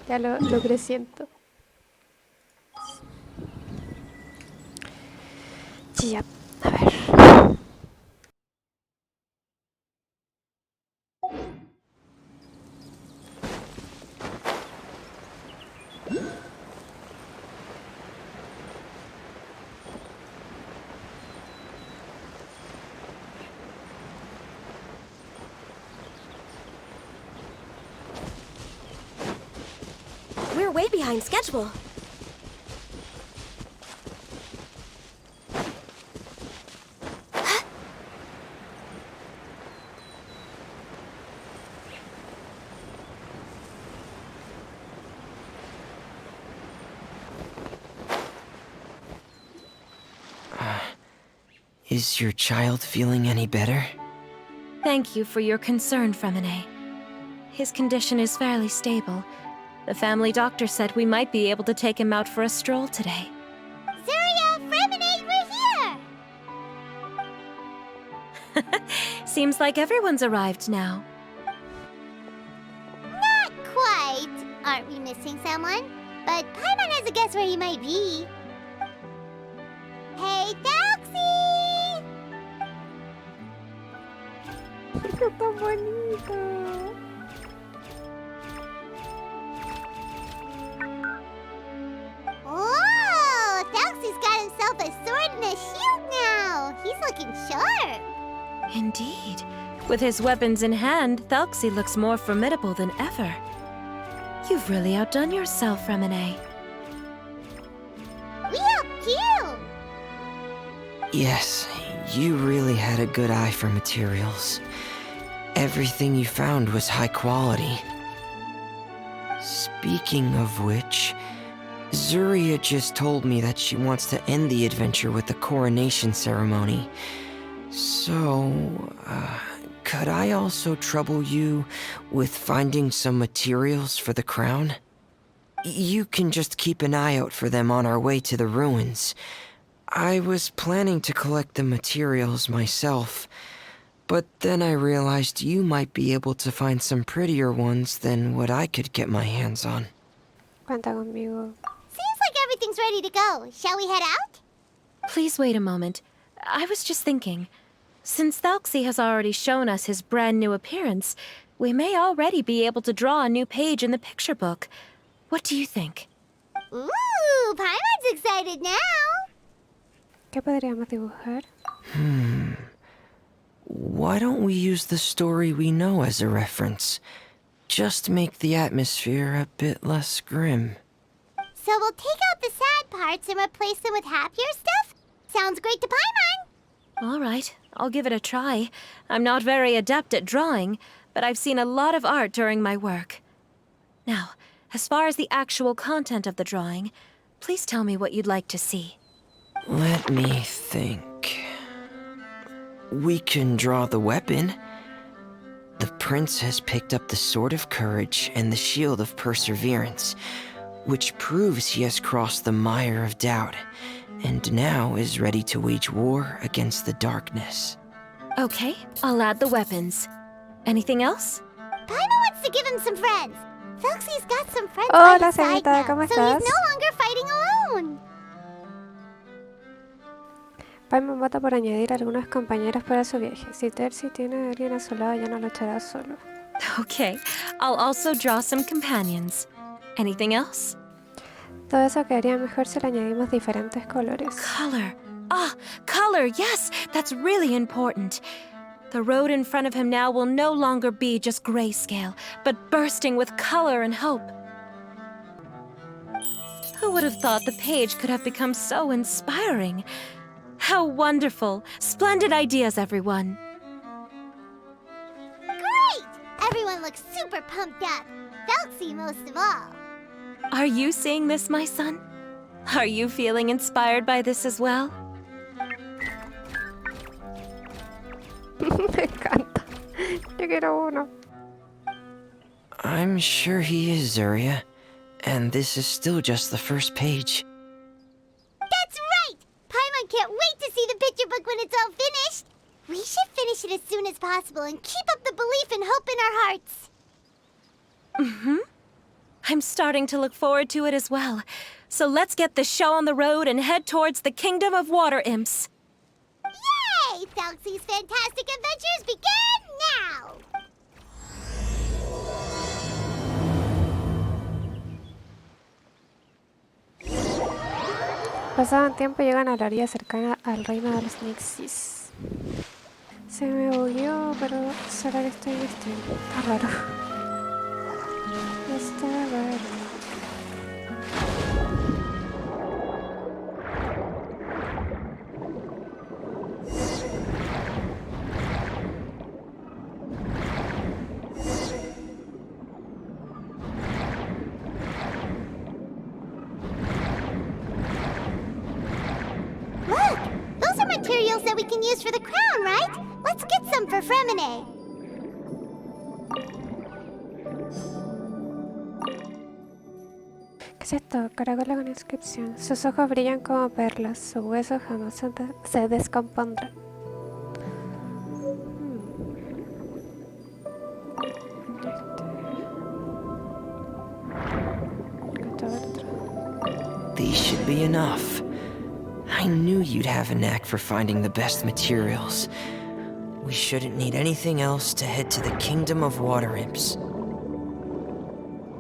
Ya lo presiento. Ya, a ver. We're way behind schedule. Is your child feeling any better? Thank you for your concern, Fremine. His condition is fairly stable. The family doctor said we might be able to take him out for a stroll today. Zuria, Fremine, we're here! Seems like everyone's arrived now. Not quite. Aren't we missing someone? But Paimon has a guess where he might be. Hey, Thelxie! Qué tan bonito. Whoa! Thelxie's got himself a sword and a shield now. He's looking sharp. Indeed. With his weapons in hand, Thelxie looks more formidable than ever. You've really outdone yourself, Fremine. We helped you. Yes, you really had a good eye for materials. Everything you found was high quality. Speaking of which, Zuria just told me that she wants to end the adventure with the coronation ceremony. So, could I also trouble you with finding some materials for the crown? You can just keep an eye out for them on our way to the ruins. I was planning to collect the materials myself, but then I realized you might be able to find some prettier ones than what I could get my hands on. Cuenta conmigo. Seems like everything's ready to go. Shall we head out? Please wait a moment. I was just thinking. Since Thelxie has already shown us his brand new appearance, we may already be able to draw a new page in the picture book. What do you think? Ooh, Paimon's excited now. ¿Qué podríamos dibujar? Why don't we use the story we know as a reference? Just make the atmosphere a bit less grim. So we'll take out the sad parts and replace them with happier stuff? Sounds great to Paimon. All right, I'll give it a try. I'm not very adept at drawing, but I've seen a lot of art during my work. Now, as far as the actual content of the drawing, please tell me what you'd like to see. Let me think. We can draw the weapon. The prince has picked up the Sword of Courage and the Shield of Perseverance, which proves he has crossed the mire of doubt and now is ready to wage war against the darkness. Okay, I'll add the weapons. Anything else? Paimon wants to give him some friends. Thelxie's got some friends Hola, by his side señorita, now, ¿cómo so estás? he's no longer fighting alone. Paimon vota por añadir algunos compañeros para su viaje. Si Thelxie tiene a alguien a su lado, ya no luchará solo. Okay, I'll also draw some companions. Anything else? Todo eso quedaría mejor si le añadimos diferentes colores. Color. Ah, color, yes, that's really important. The road in front of him now will no longer be just grayscale, but bursting with color and hope. Who would have thought the page could have become so inspiring? How wonderful! Splendid ideas, everyone. Great! Everyone looks super pumped up. Thelxie most of all. Are you seeing this, my son? Are you feeling inspired by this as well? Me encanta. Yo quiero uno. I'm sure he is, Zuria. And this is still just the first page. That's right! Paimon can't wait to see the picture book when it's all finished. We should finish it as soon as possible and keep up the belief and hope in our hearts. Mm-hmm. I'm starting to look forward to it as well. So let's get the show on the road and head towards the Kingdom of Water Imps. Yay! Thelxie's Fantastic Adventures begin now! Pasado un tiempo llegan a la orilla cercana al reino de los Nixies. Se me bugueó, pero será que estoy en stream. Está raro. Está raro. Look! Those are materials that we can use for the crown, right? Let's get some for Fremine. ¿Qué es esto? Caracola con inscripción. Sus ojos brillan como perlas. Sus huesos jamás se descompondrán. These should be enough. I knew you'd have a knack for finding the best materials. We shouldn't need anything else to head to the Kingdom of Water Imps.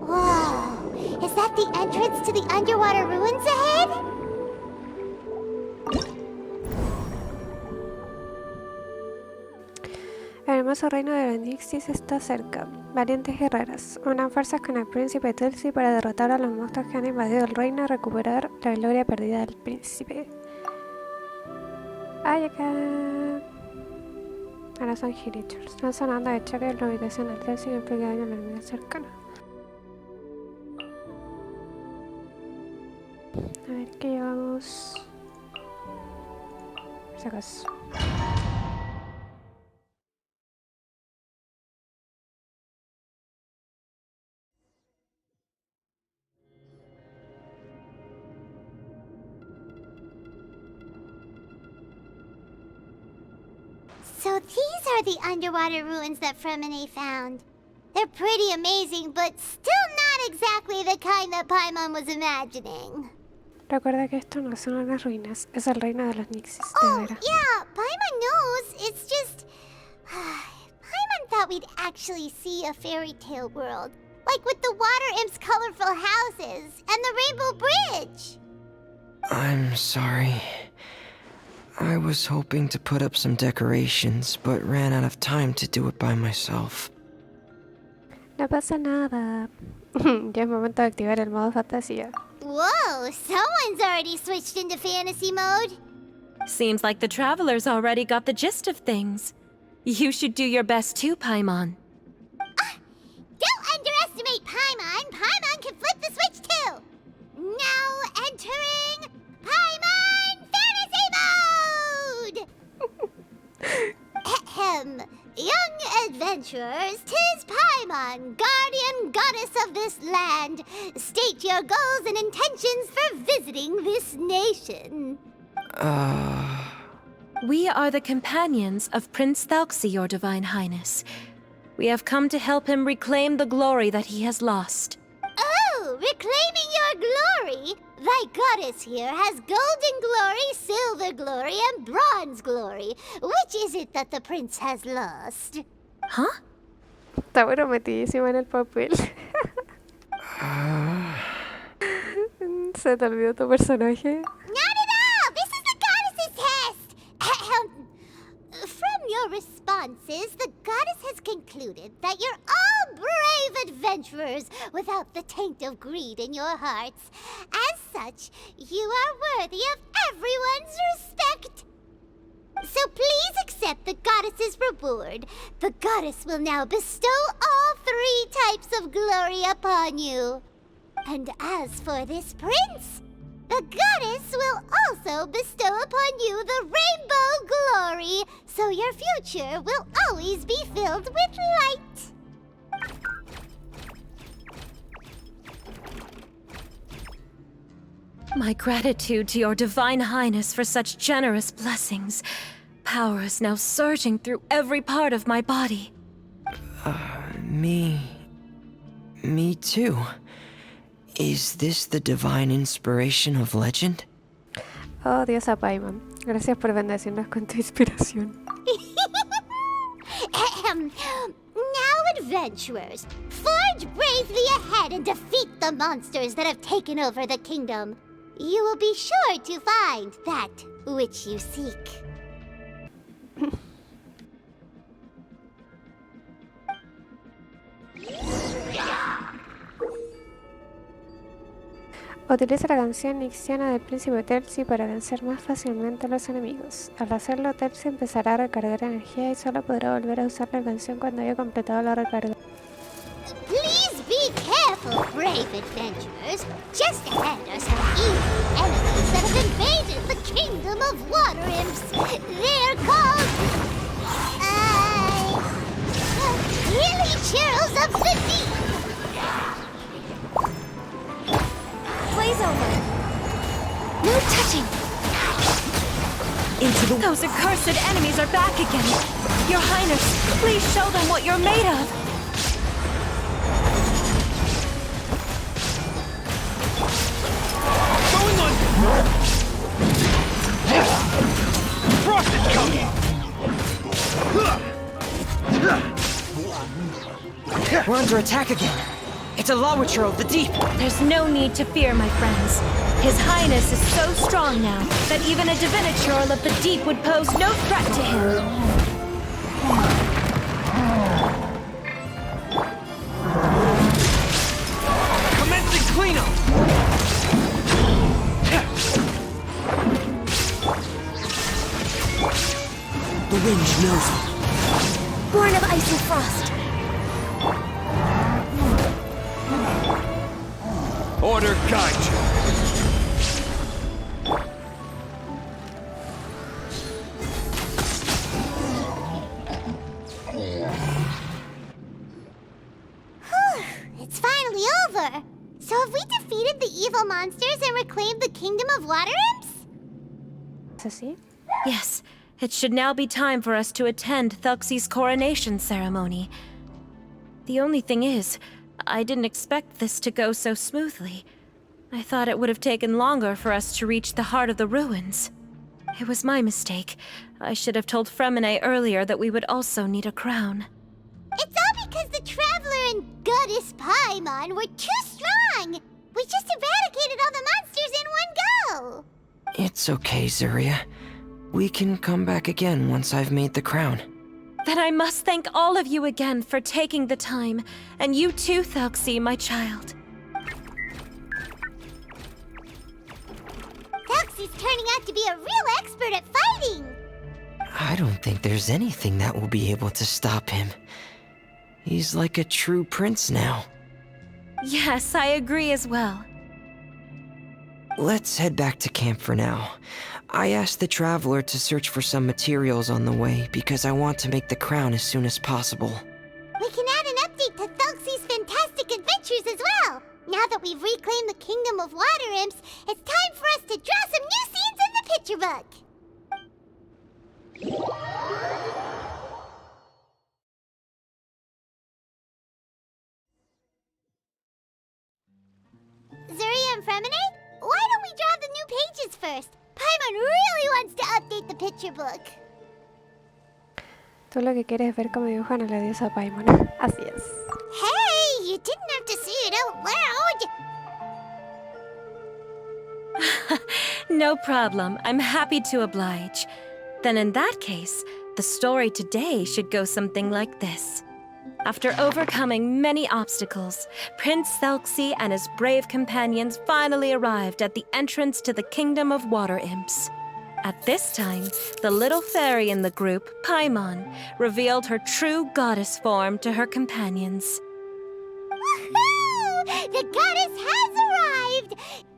Whoa! Is that the entrance to the underwater ruins ahead? El hermoso reino de los Nixies está cerca. Valientes guerreras, unan fuerzas con el príncipe Thelxie para derrotar a los monstruos que han invadido el reino y recuperar la gloria perdida del príncipe. ¡Ay, acá! Ahora son Hillitchers. Lanzan una onda de choque en la ubicación del Thelxie y implica daño a la enemiga cercana. A ver qué llevamos. Por si acaso. So these are the underwater ruins that Fremine found. They're pretty amazing, but still not exactly the kind that Paimon was imagining. Recuerda que esto no son unas ruinas, es el reino de los Nixies, de Oh, veras. yeah, Paimon knows. It's just... Paimon thought we'd actually see a fairy tale world. Like with the water imps' colorful houses and the rainbow bridge. I'm sorry. I was hoping to put up some decorations, but ran out of time to do it by myself. No pasa nada. Ya es momento de activar el modo fantasía. Whoa, someone's already switched into fantasy mode. Seems like the travelers already got the gist of things. You should do your best too, Paimon. Don't underestimate Paimon. Paimon can flip the switch too. Now entering Paimon Fantasy Mode! Ahem. Young adventurers, 'tis Paimon, guardian goddess of this land. State your goals and intentions for visiting this nation. We are the companions of Prince Thelxie, your Divine Highness. We have come to help him reclaim the glory that he has lost. Oh, reclaiming your glory! Thy goddess here has golden glory, silver glory, and bronze glory. Which is it that the prince has lost? Huh? Está bueno metidísima en el papel. Se te olvidó tu personaje. Not at all! This is the goddess's test! From your responses, the goddess has concluded that you're all brave adventurers without the taint of greed in your hearts. As such, you are worthy of everyone's respect. So please accept the goddess's reward. The goddess will now bestow all 3 types of glory upon you. And as for this prince, the goddess will also bestow upon you the rainbow glory, so your future will always be filled with light. My gratitude to your Divine Highness for such generous blessings. Power is now surging through every part of my body. Me too. Is this the divine inspiration of legend? Oh, diosa Paimon. Gracias por bendecirnos con tu inspiración. Now, adventurers, forge bravely ahead and defeat the monsters that have taken over the kingdom. You will be sure to find that which you seek. Utiliza la canción nixiana del príncipe Thelxie para vencer más fácilmente a los enemigos. Al hacerlo, Thelxie empezará a recargar energía y solo podrá volver a usar la canción cuando haya completado la recarga. Please be careful, brave adventurers. Just ahead are some evil enemies that have invaded the kingdom of water imps. They're called... Hilly Churls of the Deep. Blaze over. No touching. Into the... Those accursed enemies are back again. Your Highness, please show them what you're made of. Frost is coming! We're under attack again. It's a Lawitcher of the deep. There's no need to fear, my friends. His Highness is so strong now that even a Diviniture of the deep would pose no threat to him. Commencing cleanup! The wind knows me. Born of ice and frost. Order guide you. It's finally over. So have we defeated the evil monsters and reclaimed the kingdom of water imps? ¿Es así? Yes, it should now be time for us to attend Thelxie's coronation ceremony. The only thing is, I didn't expect this to go so smoothly. I thought it would have taken longer for us to reach the heart of the ruins. It was my mistake. I should have told Fremine earlier that we would also need a crown. It's all because the Traveler and Goddess Paimon were too strong. We just eradicated all the monsters in one go. It's okay, Zuria. We can come back again once I've made the crown. Then I must thank all of you again for taking the time, and you too, Thelxie, my child. Thelxie's turning out to be a real expert at fighting. I don't think there's anything that will be able to stop him. He's like a true prince now. Yes, I agree as well. Let's head back to camp for now. I asked the Traveler to search for some materials on the way because I want to make the crown as soon as possible. We can add an update to Thelxie's fantastic adventures as well. Now that we've reclaimed the kingdom of water imps, it's time for us to draw some new scenes in the picture book. Zuria and Fremine, why don't we draw the new pages first? Paimon really wants to update the picture book. Tú lo que quieres es ver cómo dibujan a la diosa Paimon. Así es. Hey, you didn't have to say it out loud. No problem. I'm happy to oblige. Then in that case, the story today should go something like this. After overcoming many obstacles, Prince Thelxie and his brave companions finally arrived at the entrance to the Kingdom of Water Imps. At this time, the little fairy in the group, Paimon, revealed her true goddess form to her companions. Woohoo! The goddess has arrived!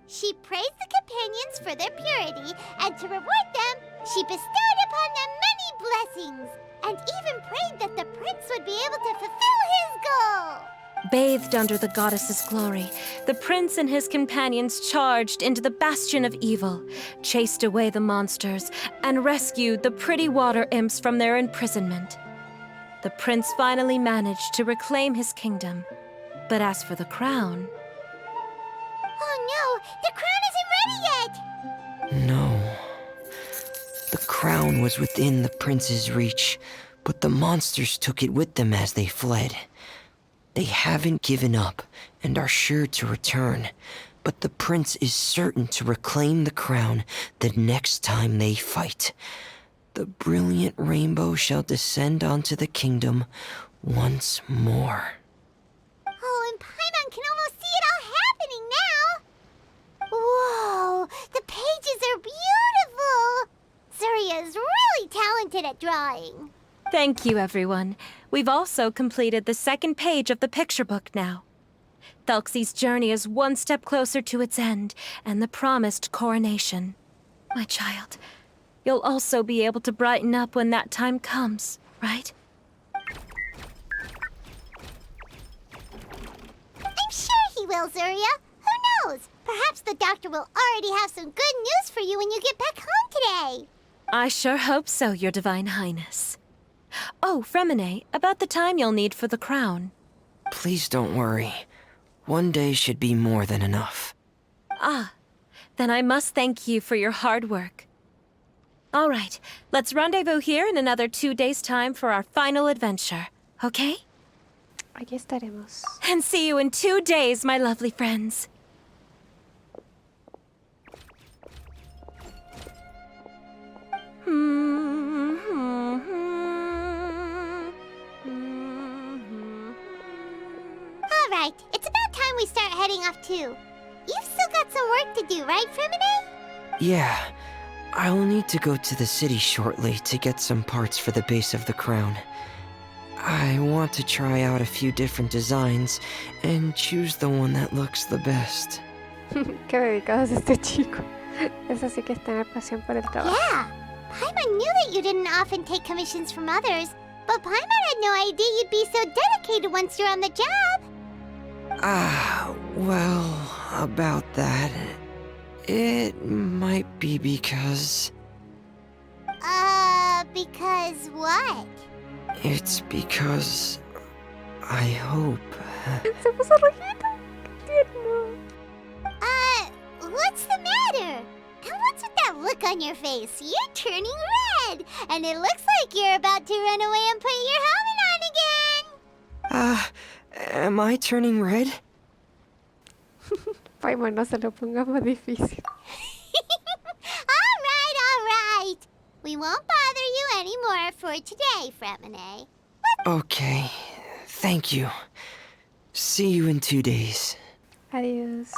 She praised the companions for their purity, and to reward them, she bestowed upon them many blessings, and even prayed that the prince would be able to fulfill his goal. Bathed under the goddess's glory, the prince and his companions charged into the bastion of evil, chased away the monsters, and rescued the pretty water imps from their imprisonment. The prince finally managed to reclaim his kingdom. But as for the crown... Oh no, the crown isn't ready yet! No. The crown was within the prince's reach, but the monsters took it with them as they fled. They haven't given up and are sure to return, but the prince is certain to reclaim the crown the next time they fight. The brilliant rainbow shall descend onto the kingdom once more. Oh, and Paimon can almost see it all happening now! Whoa, the pages are beautiful! Zuria is really talented at drawing. Thank you, everyone. We've also completed the second page of the picture book now. Thelxie's journey is one step closer to its end, and the promised coronation. My child, you'll also be able to brighten up when that time comes, right? I'm sure he will, Zuria. Who knows? Perhaps the doctor will already have some good news for you when you get back home today. I sure hope so, Your Divine Highness. Oh, Fremine, about the time you'll need for the crown. Please don't worry. One day should be more than enough. Ah, then I must thank you for your hard work. All right, let's rendezvous here in another 2 days' time for our final adventure, okay? Aquí estaremos. And see you in 2 days, my lovely friends. Alright, it's about time we start heading off too. You've still got some work to do, right, Fremine? Yeah, I'll need to go to the city shortly to get some parts for the base of the crown. I want to try out a few different designs and choose the one that looks the best. Qué dedicado es este chico. Eso sí que es tener pasión por el trabajo. Yeah, Paimon knew that you didn't often take commissions from others, but Paimon had no idea you'd be so dedicated once you're on the job. Well, about that, it might be because... Because what? It's because... I hope... Se puso rojito. Qué tierno. What's the matter? And what's with that look on your face? You're turning red, and it looks like you're about to run away and put your helmet on again. Am I turning red? Paimon, no se lo ponga más difícil. Alright. We won't bother you anymore for today, Fremine. Okay, thank you. See you in 2 days. Adiós.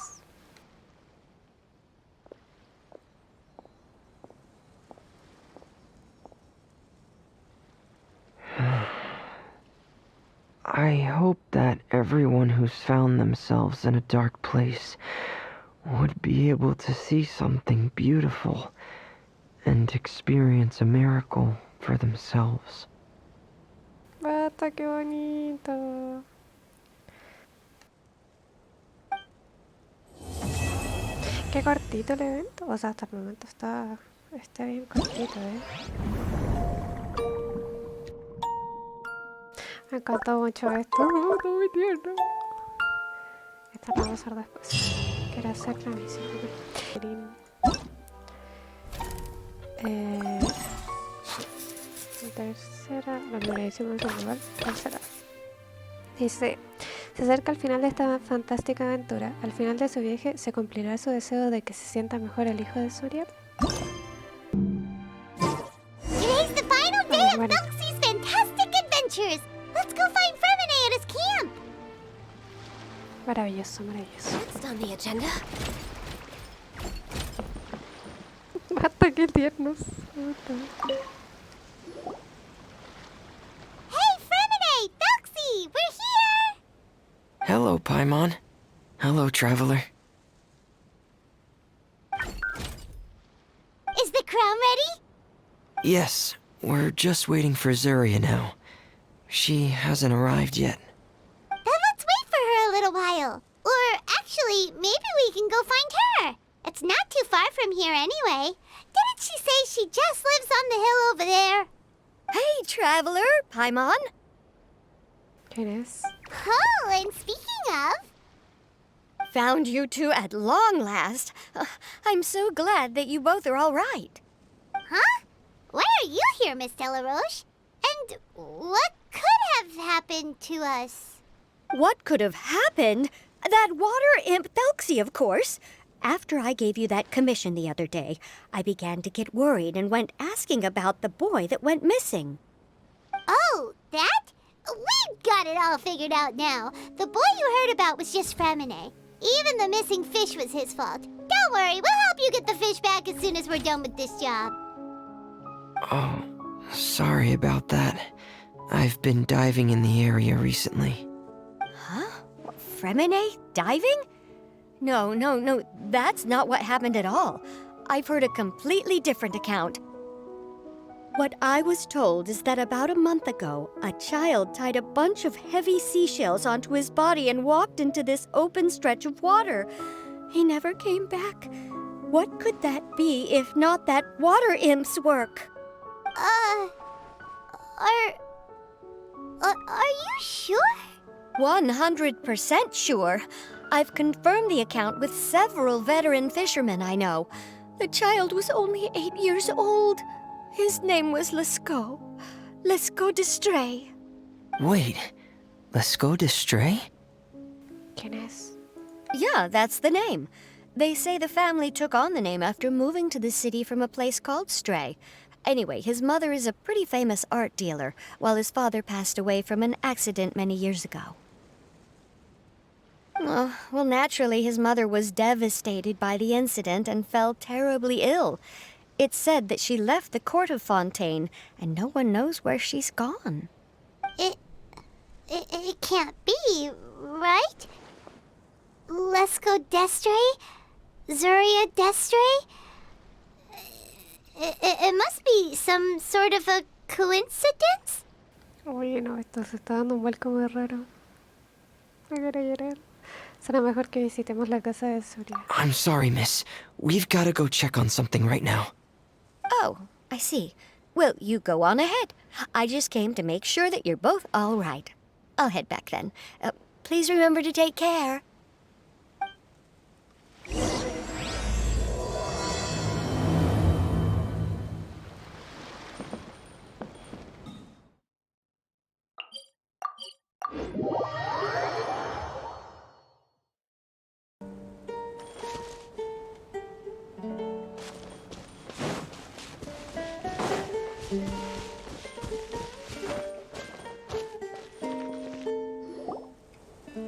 I hope that everyone who's found themselves in a dark place would be able to see something beautiful and experience a miracle for themselves. Basta, qué bonito. Qué cortito el evento. O sea, hasta el momento está Está bien cortito, Me encantó mucho esto. Está muy tierno. Esta la voy a usar después. Quiero hacer la misión. Tercera. Bueno, le hicimos un lugar. Tercera. Dice: se acerca al final de esta fantástica aventura. Al final de su viaje, ¿se cumplirá su deseo de que se sienta mejor el hijo de Surya? Today's the final day of Thelxie's fantastic adventures. Let's go find Fremine at his camp. Maravilloso, maravilloso. Next on the agenda. Hasta qué tiernos. Hey, Fremine! Thelxie! We're here! Hello, Paimon. Hello, traveler. Is the crown ready? Yes, we're just waiting for Zuria now. She hasn't arrived yet. Then let's wait for her a little while. Or actually, maybe we can go find her. It's not too far from here anyway. Didn't she say she just lives on the hill over there? Hey, traveler, Paimon. ¿Quién es? Oh, and speaking of... Found you two at long last. I'm so glad that you both are all right. Huh? Why are you here, Miss Delaroche? And what could have happened to us? What could have happened? That water imp Thelxie, of course. After I gave you that commission the other day, I began to get worried and went asking about the boy that went missing. Oh, that? We've got it all figured out now. The boy you heard about was just Fremine. Even the missing fish was his fault. Don't worry, we'll help you get the fish back as soon as we're done with this job. Oh, sorry about that. I've been diving in the area recently. Huh? Fremine diving? No, that's not what happened at all. I've heard a completely different account. What I was told is that about a month ago, a child tied a bunch of heavy seashells onto his body and walked into this open stretch of water. He never came back. What could that be if not that water imp's work? Are you sure? 100% sure. I've confirmed the account with several veteran fishermen I know. The child was only 8 years old. His name was Lescaut. Lescaut d'Estray. Wait, let's go to Stray? ¿Quién es? Yeah, that's the name. They say the family took on the name after moving to the city from a place called Stray. Anyway, his mother is a pretty famous art dealer, while his father passed away from an accident many years ago. Well, naturally, his mother was devastated by the incident and fell terribly ill. It's said that she left the court of Fontaine, and no one knows where she's gone. It can't be, right? Lescaut d'Estray? Zuria d'Estray? It must be some sort of a coincidence? Oye, no, esto se está dando un vuelco muy raro. Me quiero llorar. Será mejor que visitemos la casa de Surya. I'm sorry, miss. We've gotta go check on something right now. Oh, I see. Well, you go on ahead. I just came to make sure that you're both all right. I'll head back then. Please remember to take care.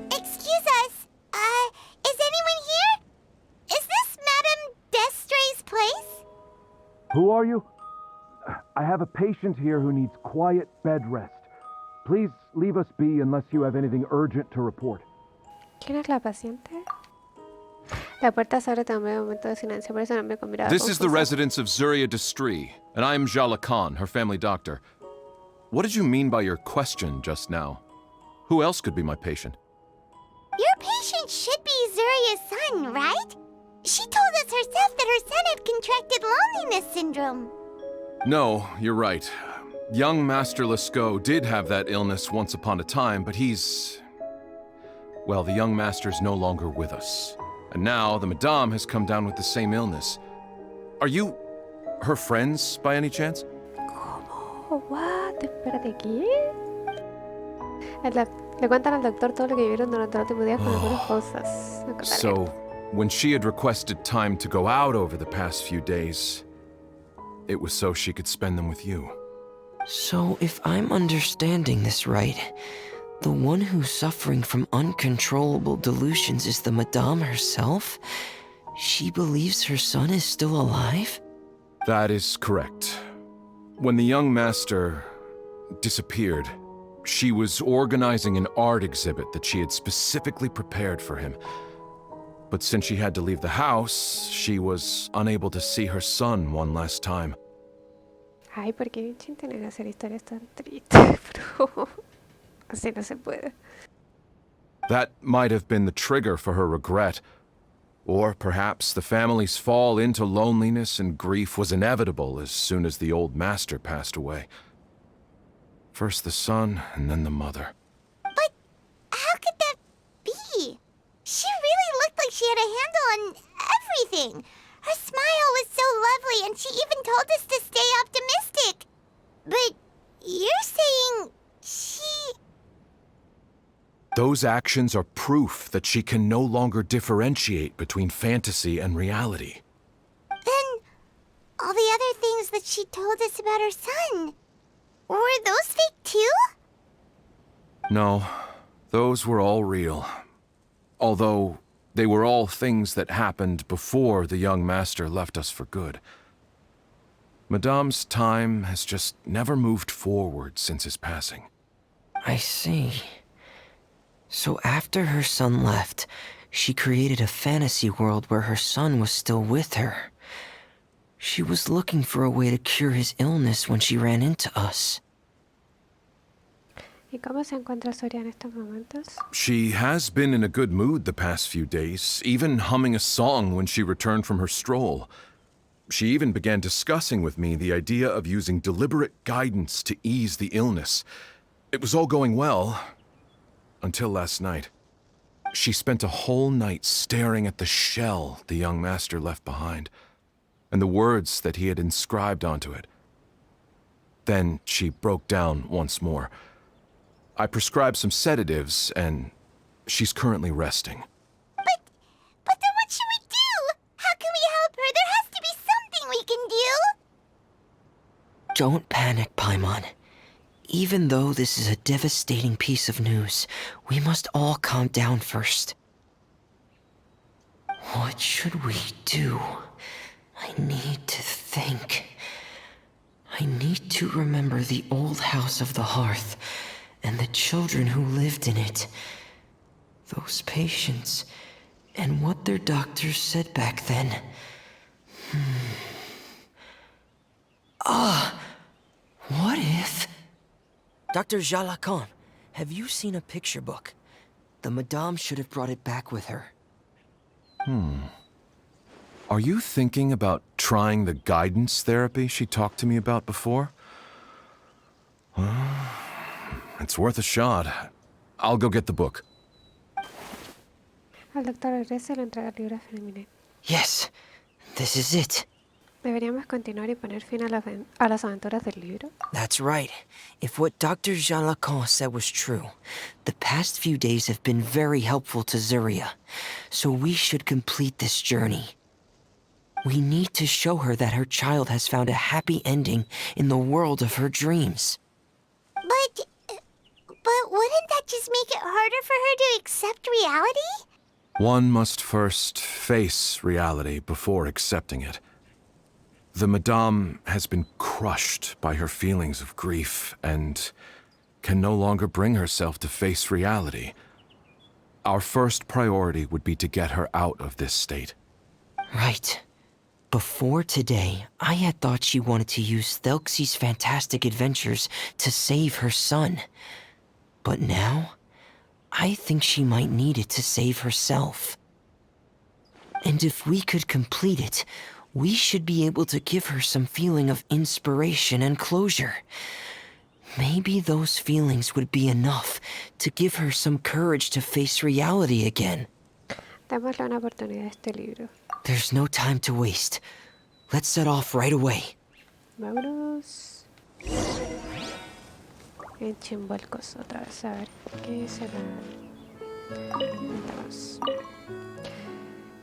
Excuse us. Is anyone here? Is this Madame d'Estray's place? Who are you? I have a patient here who needs quiet bed rest. Please leave us be unless you have anything urgent to report. ¿Quién es la paciente? La puerta se abre también en un momento de silencio, por eso no me miraba This is the confusa. residence of Zuria d'Estray, and I am Jala Khan, her family doctor. What did you mean by your question just now? Who else could be my patient? Your patient should be Zuria's son, right? She told us herself that her son had contracted loneliness syndrome. No, you're right. Young Master Lescaut did have that illness once upon a time, but he's... Well, the young master's no longer with us. And now the Madame has come down with the same illness. Are you her friends, by any chance? ¿Cómo? ¿What? Espérate, ¿qué? Le cuentan al doctor todo lo que vivieron durante los últimos días con algunas cosas. Me contaría. So, when she had requested time to go out over the past few days, it was so she could spend them with you. So, if I'm understanding this right, the one who's suffering from uncontrollable delusions is the Madame herself? She believes her son is still alive? That is correct. When the young master disappeared, she was organizing an art exhibit that she had specifically prepared for him. But since she had to leave the house, she was unable to see her son one last time. Ay, ¿por qué Genshin tiene que hacer historias tan tristes, bro? Así no se puede. That might have been the trigger for her regret. Or perhaps the family's fall into loneliness and grief was inevitable as soon as the old master passed away. First the son, and then the mother. But how could that be? She really looked like she had a handle on everything. Her smile was so lovely, and she even told us to stay optimistic. But you're saying she... Those actions are proof that she can no longer differentiate between fantasy and reality. Then all the other things that she told us about her son, were those fake too? No, those were all real. Although they were all things that happened before the young master left us for good. Madame's time has just never moved forward since his passing. I see. So after her son left, she created a fantasy world where her son was still with her. She was looking for a way to cure his illness when she ran into us. ¿Y cómo se encuentra Soria en estos momentos? She has been in a good mood the past few days, even humming a song when she returned from her stroll. She even began discussing with me the idea of using deliberate guidance to ease the illness. It was all going well, until last night. She spent a whole night staring at the shell the young master left behind, and the words that he had inscribed onto it. Then she broke down once more. I prescribed some sedatives, and she's currently resting. But then what should we do? How can we help her? There has to be something we can do. Don't panic, Paimon. Even though this is a devastating piece of news, we must all calm down first. What should we do? I need to think. I need to remember the old house of the hearth and the children who lived in it. Those patients, and what their doctors said back then. What if... Dr. Jalakon, have you seen a picture book? The Madame should have brought it back with her. Are you thinking about trying the guidance therapy she talked to me about before? It's worth a shot. I'll go get the book. El doctor regresa y le entrega el libro a Feminine. Yes, this is it. ¿Deberíamos continuar y poner fin a las aventuras del libro? That's right. If what Dr. Jalakon said was true, the past few days have been very helpful to Zuria, so we should complete this journey. We need to show her that her child has found a happy ending in the world of her dreams. But wouldn't that just make it harder for her to accept reality? One must first face reality before accepting it. The Madame has been crushed by her feelings of grief and can no longer bring herself to face reality. Our first priority would be to get her out of this state. Right. Before today, I had thought she wanted to use Thelxie's fantastic adventures to save her son. But now, I think she might need it to save herself. And if we could complete it, we should be able to give her some feeling of inspiration and closure. Maybe those feelings would be enough to give her some courage to face reality again. Démosle una oportunidad a este libro. There's no time to waste. Let's set off right away. Vámonos. En Chimbolcos otra vez. A ver, ¿qué será? Vamos.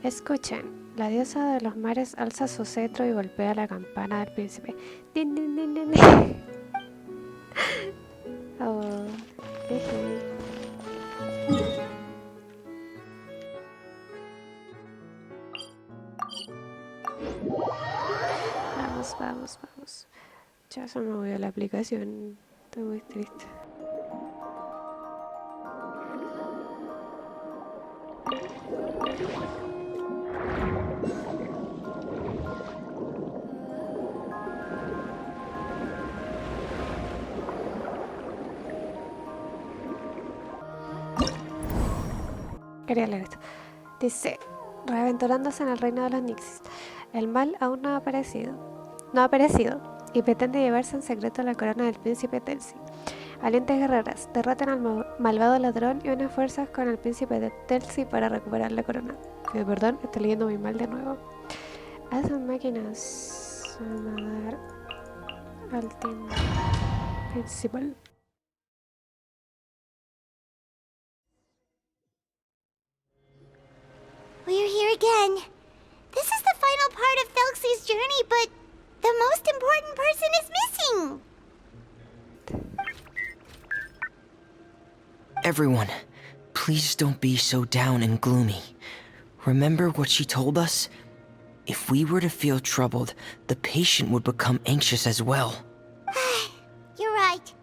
Escuchen. La diosa de los mares alza su cetro y golpea la campana del príncipe. ¡Din, din, din, din, din! Oh, jeje. Vamos, vamos, vamos. Ya se me movió la aplicación. Estoy muy triste. Quería leer esto. Dice, reaventurándose en el reino de los Nixis, el mal aún no ha aparecido, y pretende llevarse en secreto la corona del príncipe Thelxie. Valientes guerreras derrotan al malvado ladrón y unen fuerzas con el príncipe de Thelxie para recuperar la corona. Pido perdón, estoy leyendo muy mal de nuevo. Hacen máquinas a nadar al timbre principal. We're here again. This is the final part of Thelxie's journey, but the most important person is missing. Everyone, please don't be so down and gloomy. Remember what she told us? If we were to feel troubled, the patient would become anxious as well. You're right.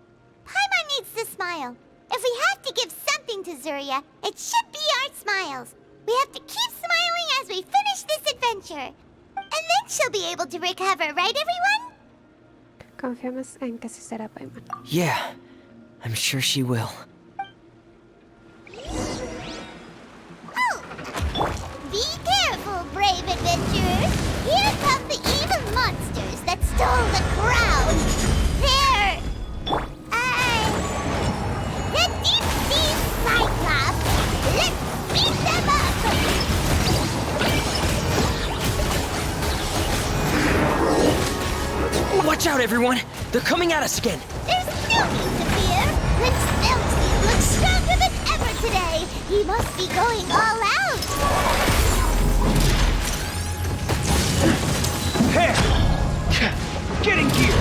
Paimon needs to smile. If we have to give something to Zuria, it should be our smiles. We have to keep smiling as we finish this adventure. And then she'll be able to recover, right everyone? Confiamos en que sí será Paimon. Yeah, I'm sure she will. Oh! Be careful, brave adventurers! Here come the evil monsters that stole the crown! They're... the Deep Sea Cyclops! Let's beat them up! Watch out, everyone! They're coming at us again! There's no need to fear! Prince Thelxie looks stronger than ever today! He must be going all out! Hey! Get in gear!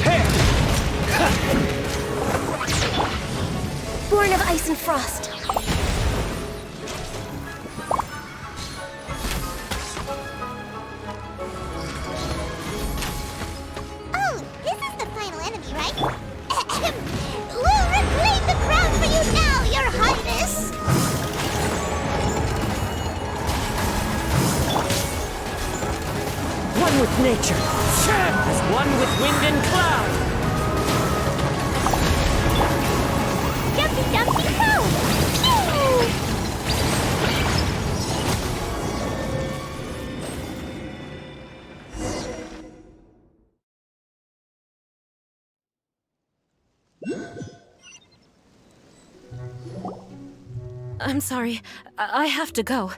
Hey! Born of ice and frost. Oh, this is the final enemy, right? We'll reclaim the crown for you now, Your Highness! One with nature, as one with wind and cloud. Jumpy, jumpy, go! Pew! I'm sorry. I have to go.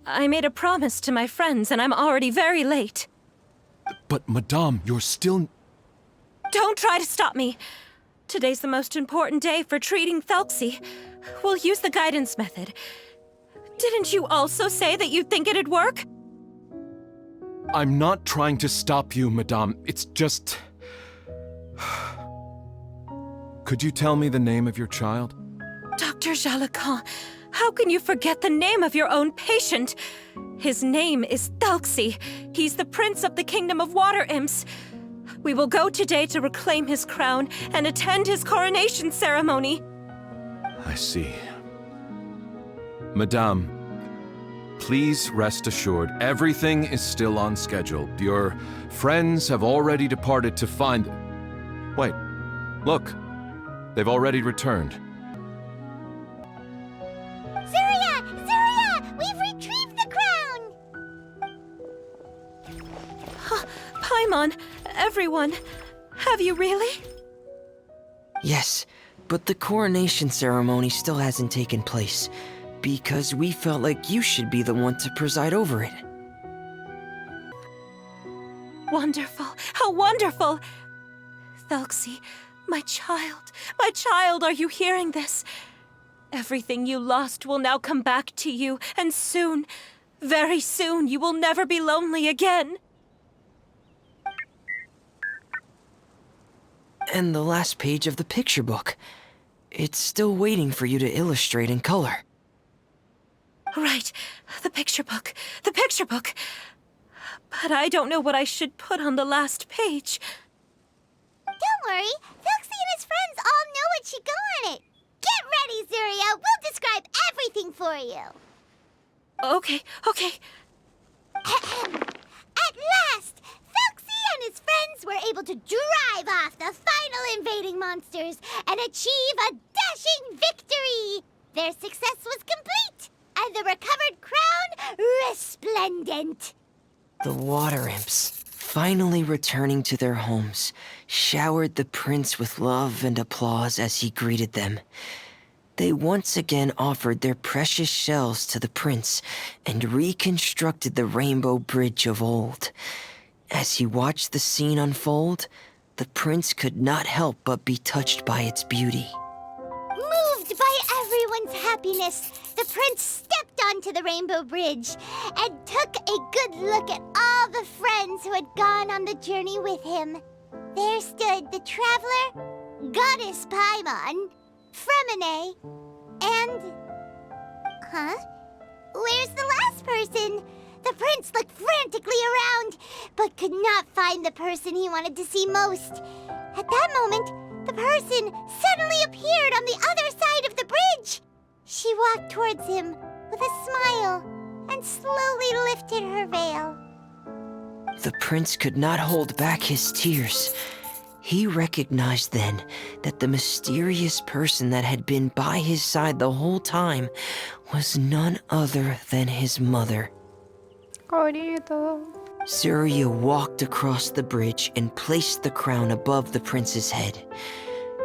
I made a promise to my friends, and I'm already very late. But, Madame, you're still... Don't try to stop me. Today's the most important day for treating Thelxie. We'll use the guidance method. Didn't you also say that you'd think it'd work? I'm not trying to stop you, Madame. It's just... Could you tell me the name of your child? Dr. Jalacan, how can you forget the name of your own patient? His name is Thelxie. He's the prince of the kingdom of water imps. We will go today to reclaim his crown and attend his coronation ceremony. I see. Madame, please rest assured, everything is still on schedule. Your friends have already departed to find... Wait, look. They've already returned. Zuria! Paimon, everyone, have you really? Yes, but the coronation ceremony still hasn't taken place, because we felt like you should be the one to preside over it. Wonderful, how wonderful! Thelxie, my child, are you hearing this? Everything you lost will now come back to you, and soon, very soon, you will never be lonely again. And the last page of the picture book. It's still waiting for you to illustrate in color. Right, the picture book. But I don't know what I should put on the last page. Don't worry, Thelxie and his friends all know what should go on it. Get ready, Zuria. We'll describe everything for you. Okay. At last, Thelxie and his friends were able to drive off the final invading monsters and achieve a dashing victory. Their success was complete, and the recovered crown resplendent. The water imps, finally returning to their homes, showered the prince with love and applause as he greeted them. They once again offered their precious shells to the prince and reconstructed the rainbow bridge of old. As he watched the scene unfold, the prince could not help but be touched by its beauty. Moved by everyone's happiness, the prince stepped onto the rainbow bridge and took a good look at all the friends who had gone on the journey with him. There stood the traveler, Goddess Paimon, Fremine, and... Where's the last person? The prince looked frantically around, but could not find the person he wanted to see most. At that moment, the person suddenly appeared on the other side of the bridge. She walked towards him with a smile and slowly lifted her veil. The prince could not hold back his tears. He recognized then that the mysterious person that had been by his side the whole time was none other than his mother. Bonito. Zuria walked across the bridge and placed the crown above the prince's head.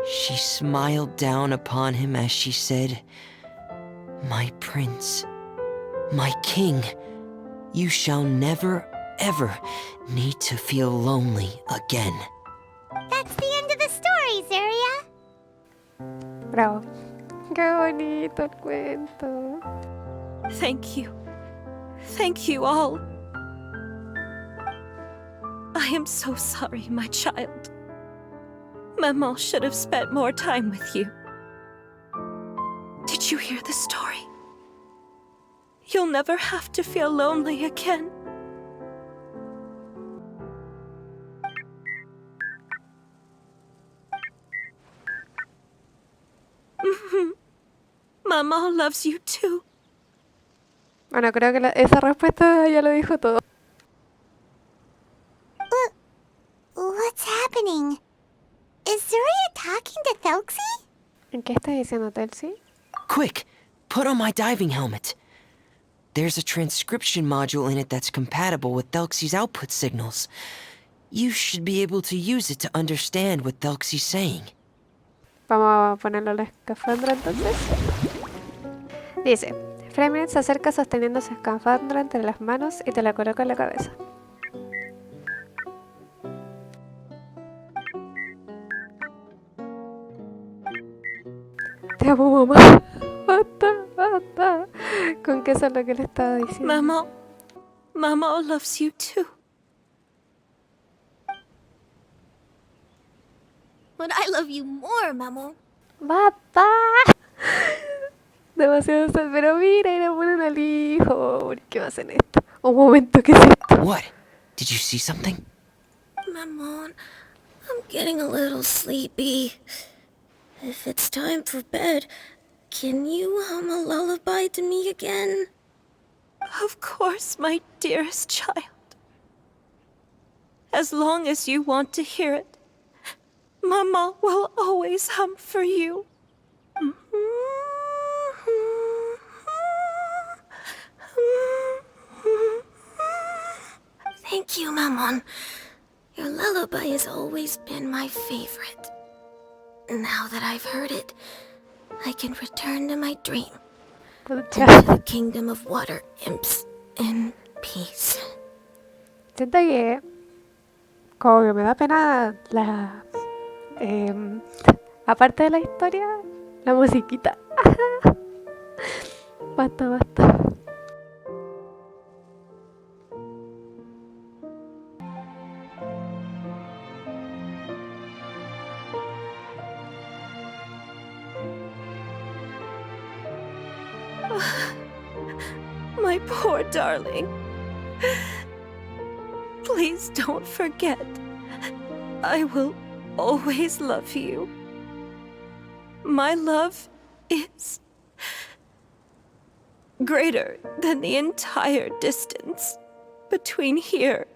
She smiled down upon him as she said, "My prince, my king, you shall never, ever need to feel lonely again." That's the end of the story, Zuria. Bravo. Qué bonito el cuento. Thank you. Thank you all. I am so sorry, my child. Maman should have spent more time with you. Did you hear the story? You'll never have to feel lonely again. Mama loves you too. Bueno, creo que esa respuesta ya lo dijo todo. What's happening? Is Zuria talking to Thelxie? ¿En qué estás diciendo, Thelxie? Quick, put on my diving helmet. There's a transcription module in it that's compatible with Thelxie's output signals. You should be able to use it to understand what Thelxie's saying. Vamos a ponerlo en la escafandra entonces. Dice, Fremine se acerca sosteniendo su escafandra entre las manos y te la coloca en la cabeza. Te amo, mamá. Basta. Con que eso es lo que le estaba diciendo. Mama loves you too. But I love you more, Mamo. Basta. Demasiado sal, pero mira, y le ponen al hijo. ¿Por qué hacen esto? Un momento, ¿qué es esto? What? Did you see something? Maman, I'm getting a little sleepy. If it's time for bed, can you hum a lullaby to me again? Of course, my dearest child. As long as you want to hear it, Mama will always hum for you. Thank you, Maman. Your lullaby has always been my favorite. Now that I've heard it, I can return to my dream. Pucha. Into the kingdom of water imps in peace. Siento que como que me da pena la... aparte de la historia, la musiquita. Basta, basta. My poor darling. Please don't forget. I will always love you. My love is greater than the entire distance between here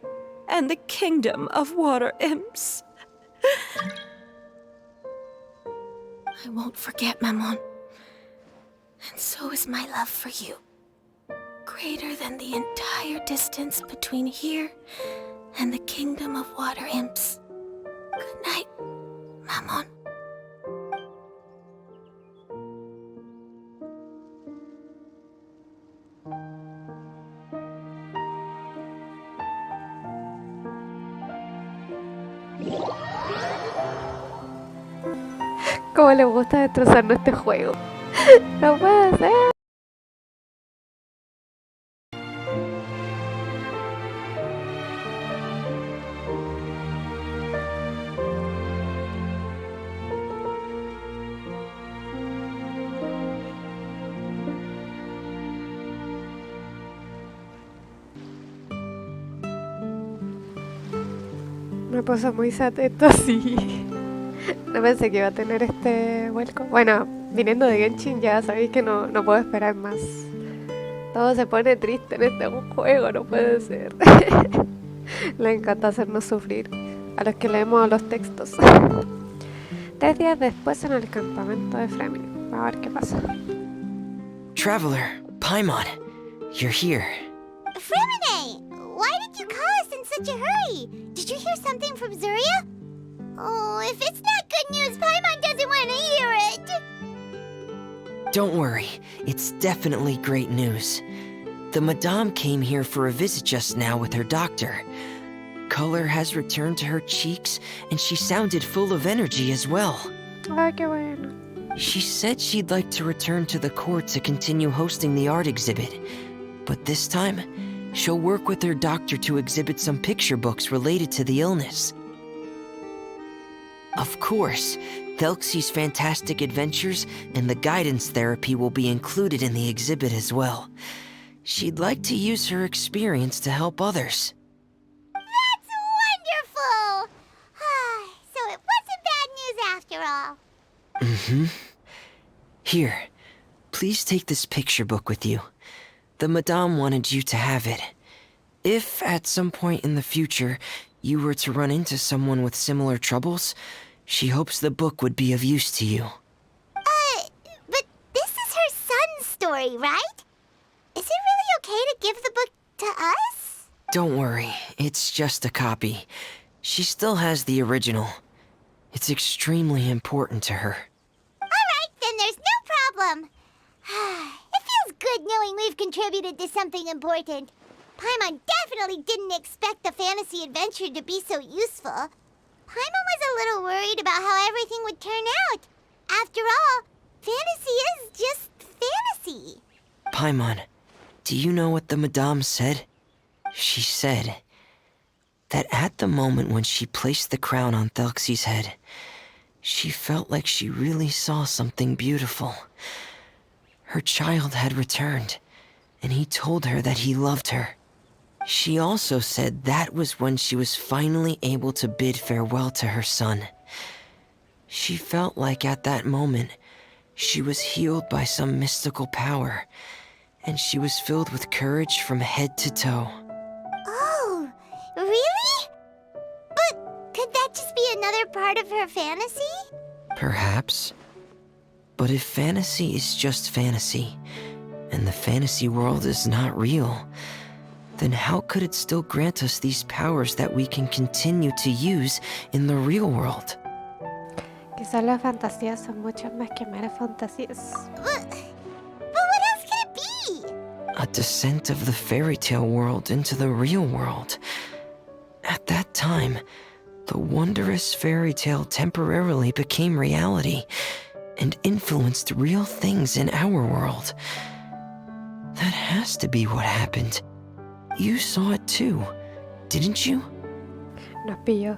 and the kingdom of water imps. I won't forget, Mammon. And so is my love for you. Greater than the entire distance between here and the kingdom of water imps. Good night, Mammon. Cómo le gusta destrozarnos este juego. No puede ser. Me puso muy sad esto, sí. No pensé que iba a tener este vuelco. Bueno, viniendo de Genshin ya sabéis que no puedo esperar más. Todo se pone triste en este juego, no puede ser. Le encanta hacernos sufrir a los que leemos los textos. 3 días después en el campamento de Fremen. A ver qué pasa. Traveler, Paimon, you're here. Fremine! Why did you call us in such a hurry? Did you hear something from Zuria? Oh, if it's not good news, Paimon doesn't want to hear it! Don't worry, it's definitely great news. The Madame came here for a visit just now with her doctor. Color has returned to her cheeks, and she sounded full of energy as well. Ah, qué bueno. She said she'd like to return to the court to continue hosting the art exhibit. But this time, she'll work with her doctor to exhibit some picture books related to the illness. Of course, Thelxie's fantastic adventures and the guidance therapy will be included in the exhibit as well. She'd like to use her experience to help others. That's wonderful! So it wasn't bad news after all. Mm-hmm. Here, please take this picture book with you. The Madame wanted you to have it. If, at some point in the future, you were to run into someone with similar troubles, she hopes the book would be of use to you. But this is her son's story, right? Is it really okay to give the book to us? Don't worry, it's just a copy. She still has the original. It's extremely important to her. Alright, then there's no problem. It feels good knowing we've contributed to something important. Paimon definitely didn't expect the fantasy adventure to be so useful. Paimon was a little worried about how everything would turn out. After all, fantasy is just fantasy. Paimon, do you know what the Madame said? She said that at the moment when she placed the crown on Thelxie's head, she felt like she really saw something beautiful. Her child had returned, and he told her that he loved her. She also said that was when she was finally able to bid farewell to her son. She felt like at that moment, she was healed by some mystical power, and she was filled with courage from head to toe. Oh, really? But could that just be another part of her fantasy? Perhaps. But if fantasy is just fantasy, and the fantasy world is not real, then how could it still grant us these powers that we can continue to use in the real world? Quizás las fantasías son mucho más que meras fantasías. But what else could it be? A descent of the fairy tale world into the real world. At that time, the wondrous fairy tale temporarily became reality and influenced real things in our world. That has to be what happened. You saw it too, didn't you? Nos pilló.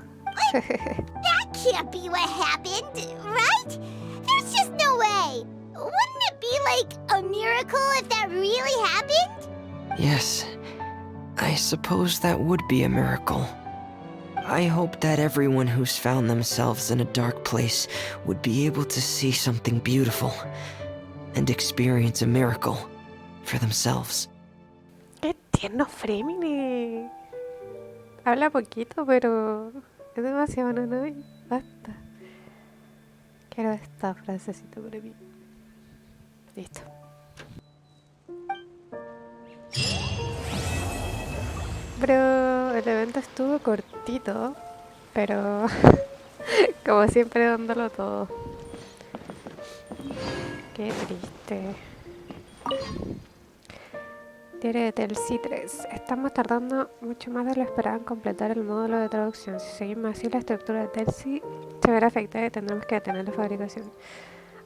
That can't be what happened, right? There's just no way. Wouldn't it be like a miracle if that really happened? Yes, I suppose that would be a miracle. I hope that everyone who's found themselves in a dark place would be able to see something beautiful and experience a miracle for themselves. Qué tierno Fremini. Habla poquito, pero es demasiado nanay. Basta. Quiero esta frasecita para mí. Listo. Pero el evento estuvo cortito, pero como siempre dándolo todo. Qué triste. Diario de Thelxie 3. Estamos tardando mucho más de lo esperado en completar el módulo de traducción. Si seguimos así, la estructura de Thelxie se verá afectada y tendremos que detener la fabricación.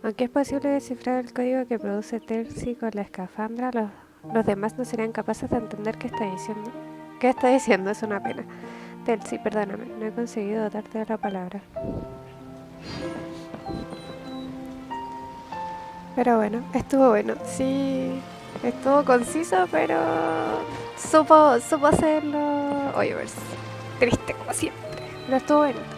Aunque es posible descifrar el código que produce Thelxie con la escafandra, los demás no serían capaces de entender qué está diciendo. ¿Qué está diciendo? Es una pena. Thelxie, perdóname, no he conseguido dotarte de la palabra. Pero bueno, estuvo bueno. Sí, estuvo conciso, pero supo hacerlo. Oye, triste como siempre. Pero estuvo bueno.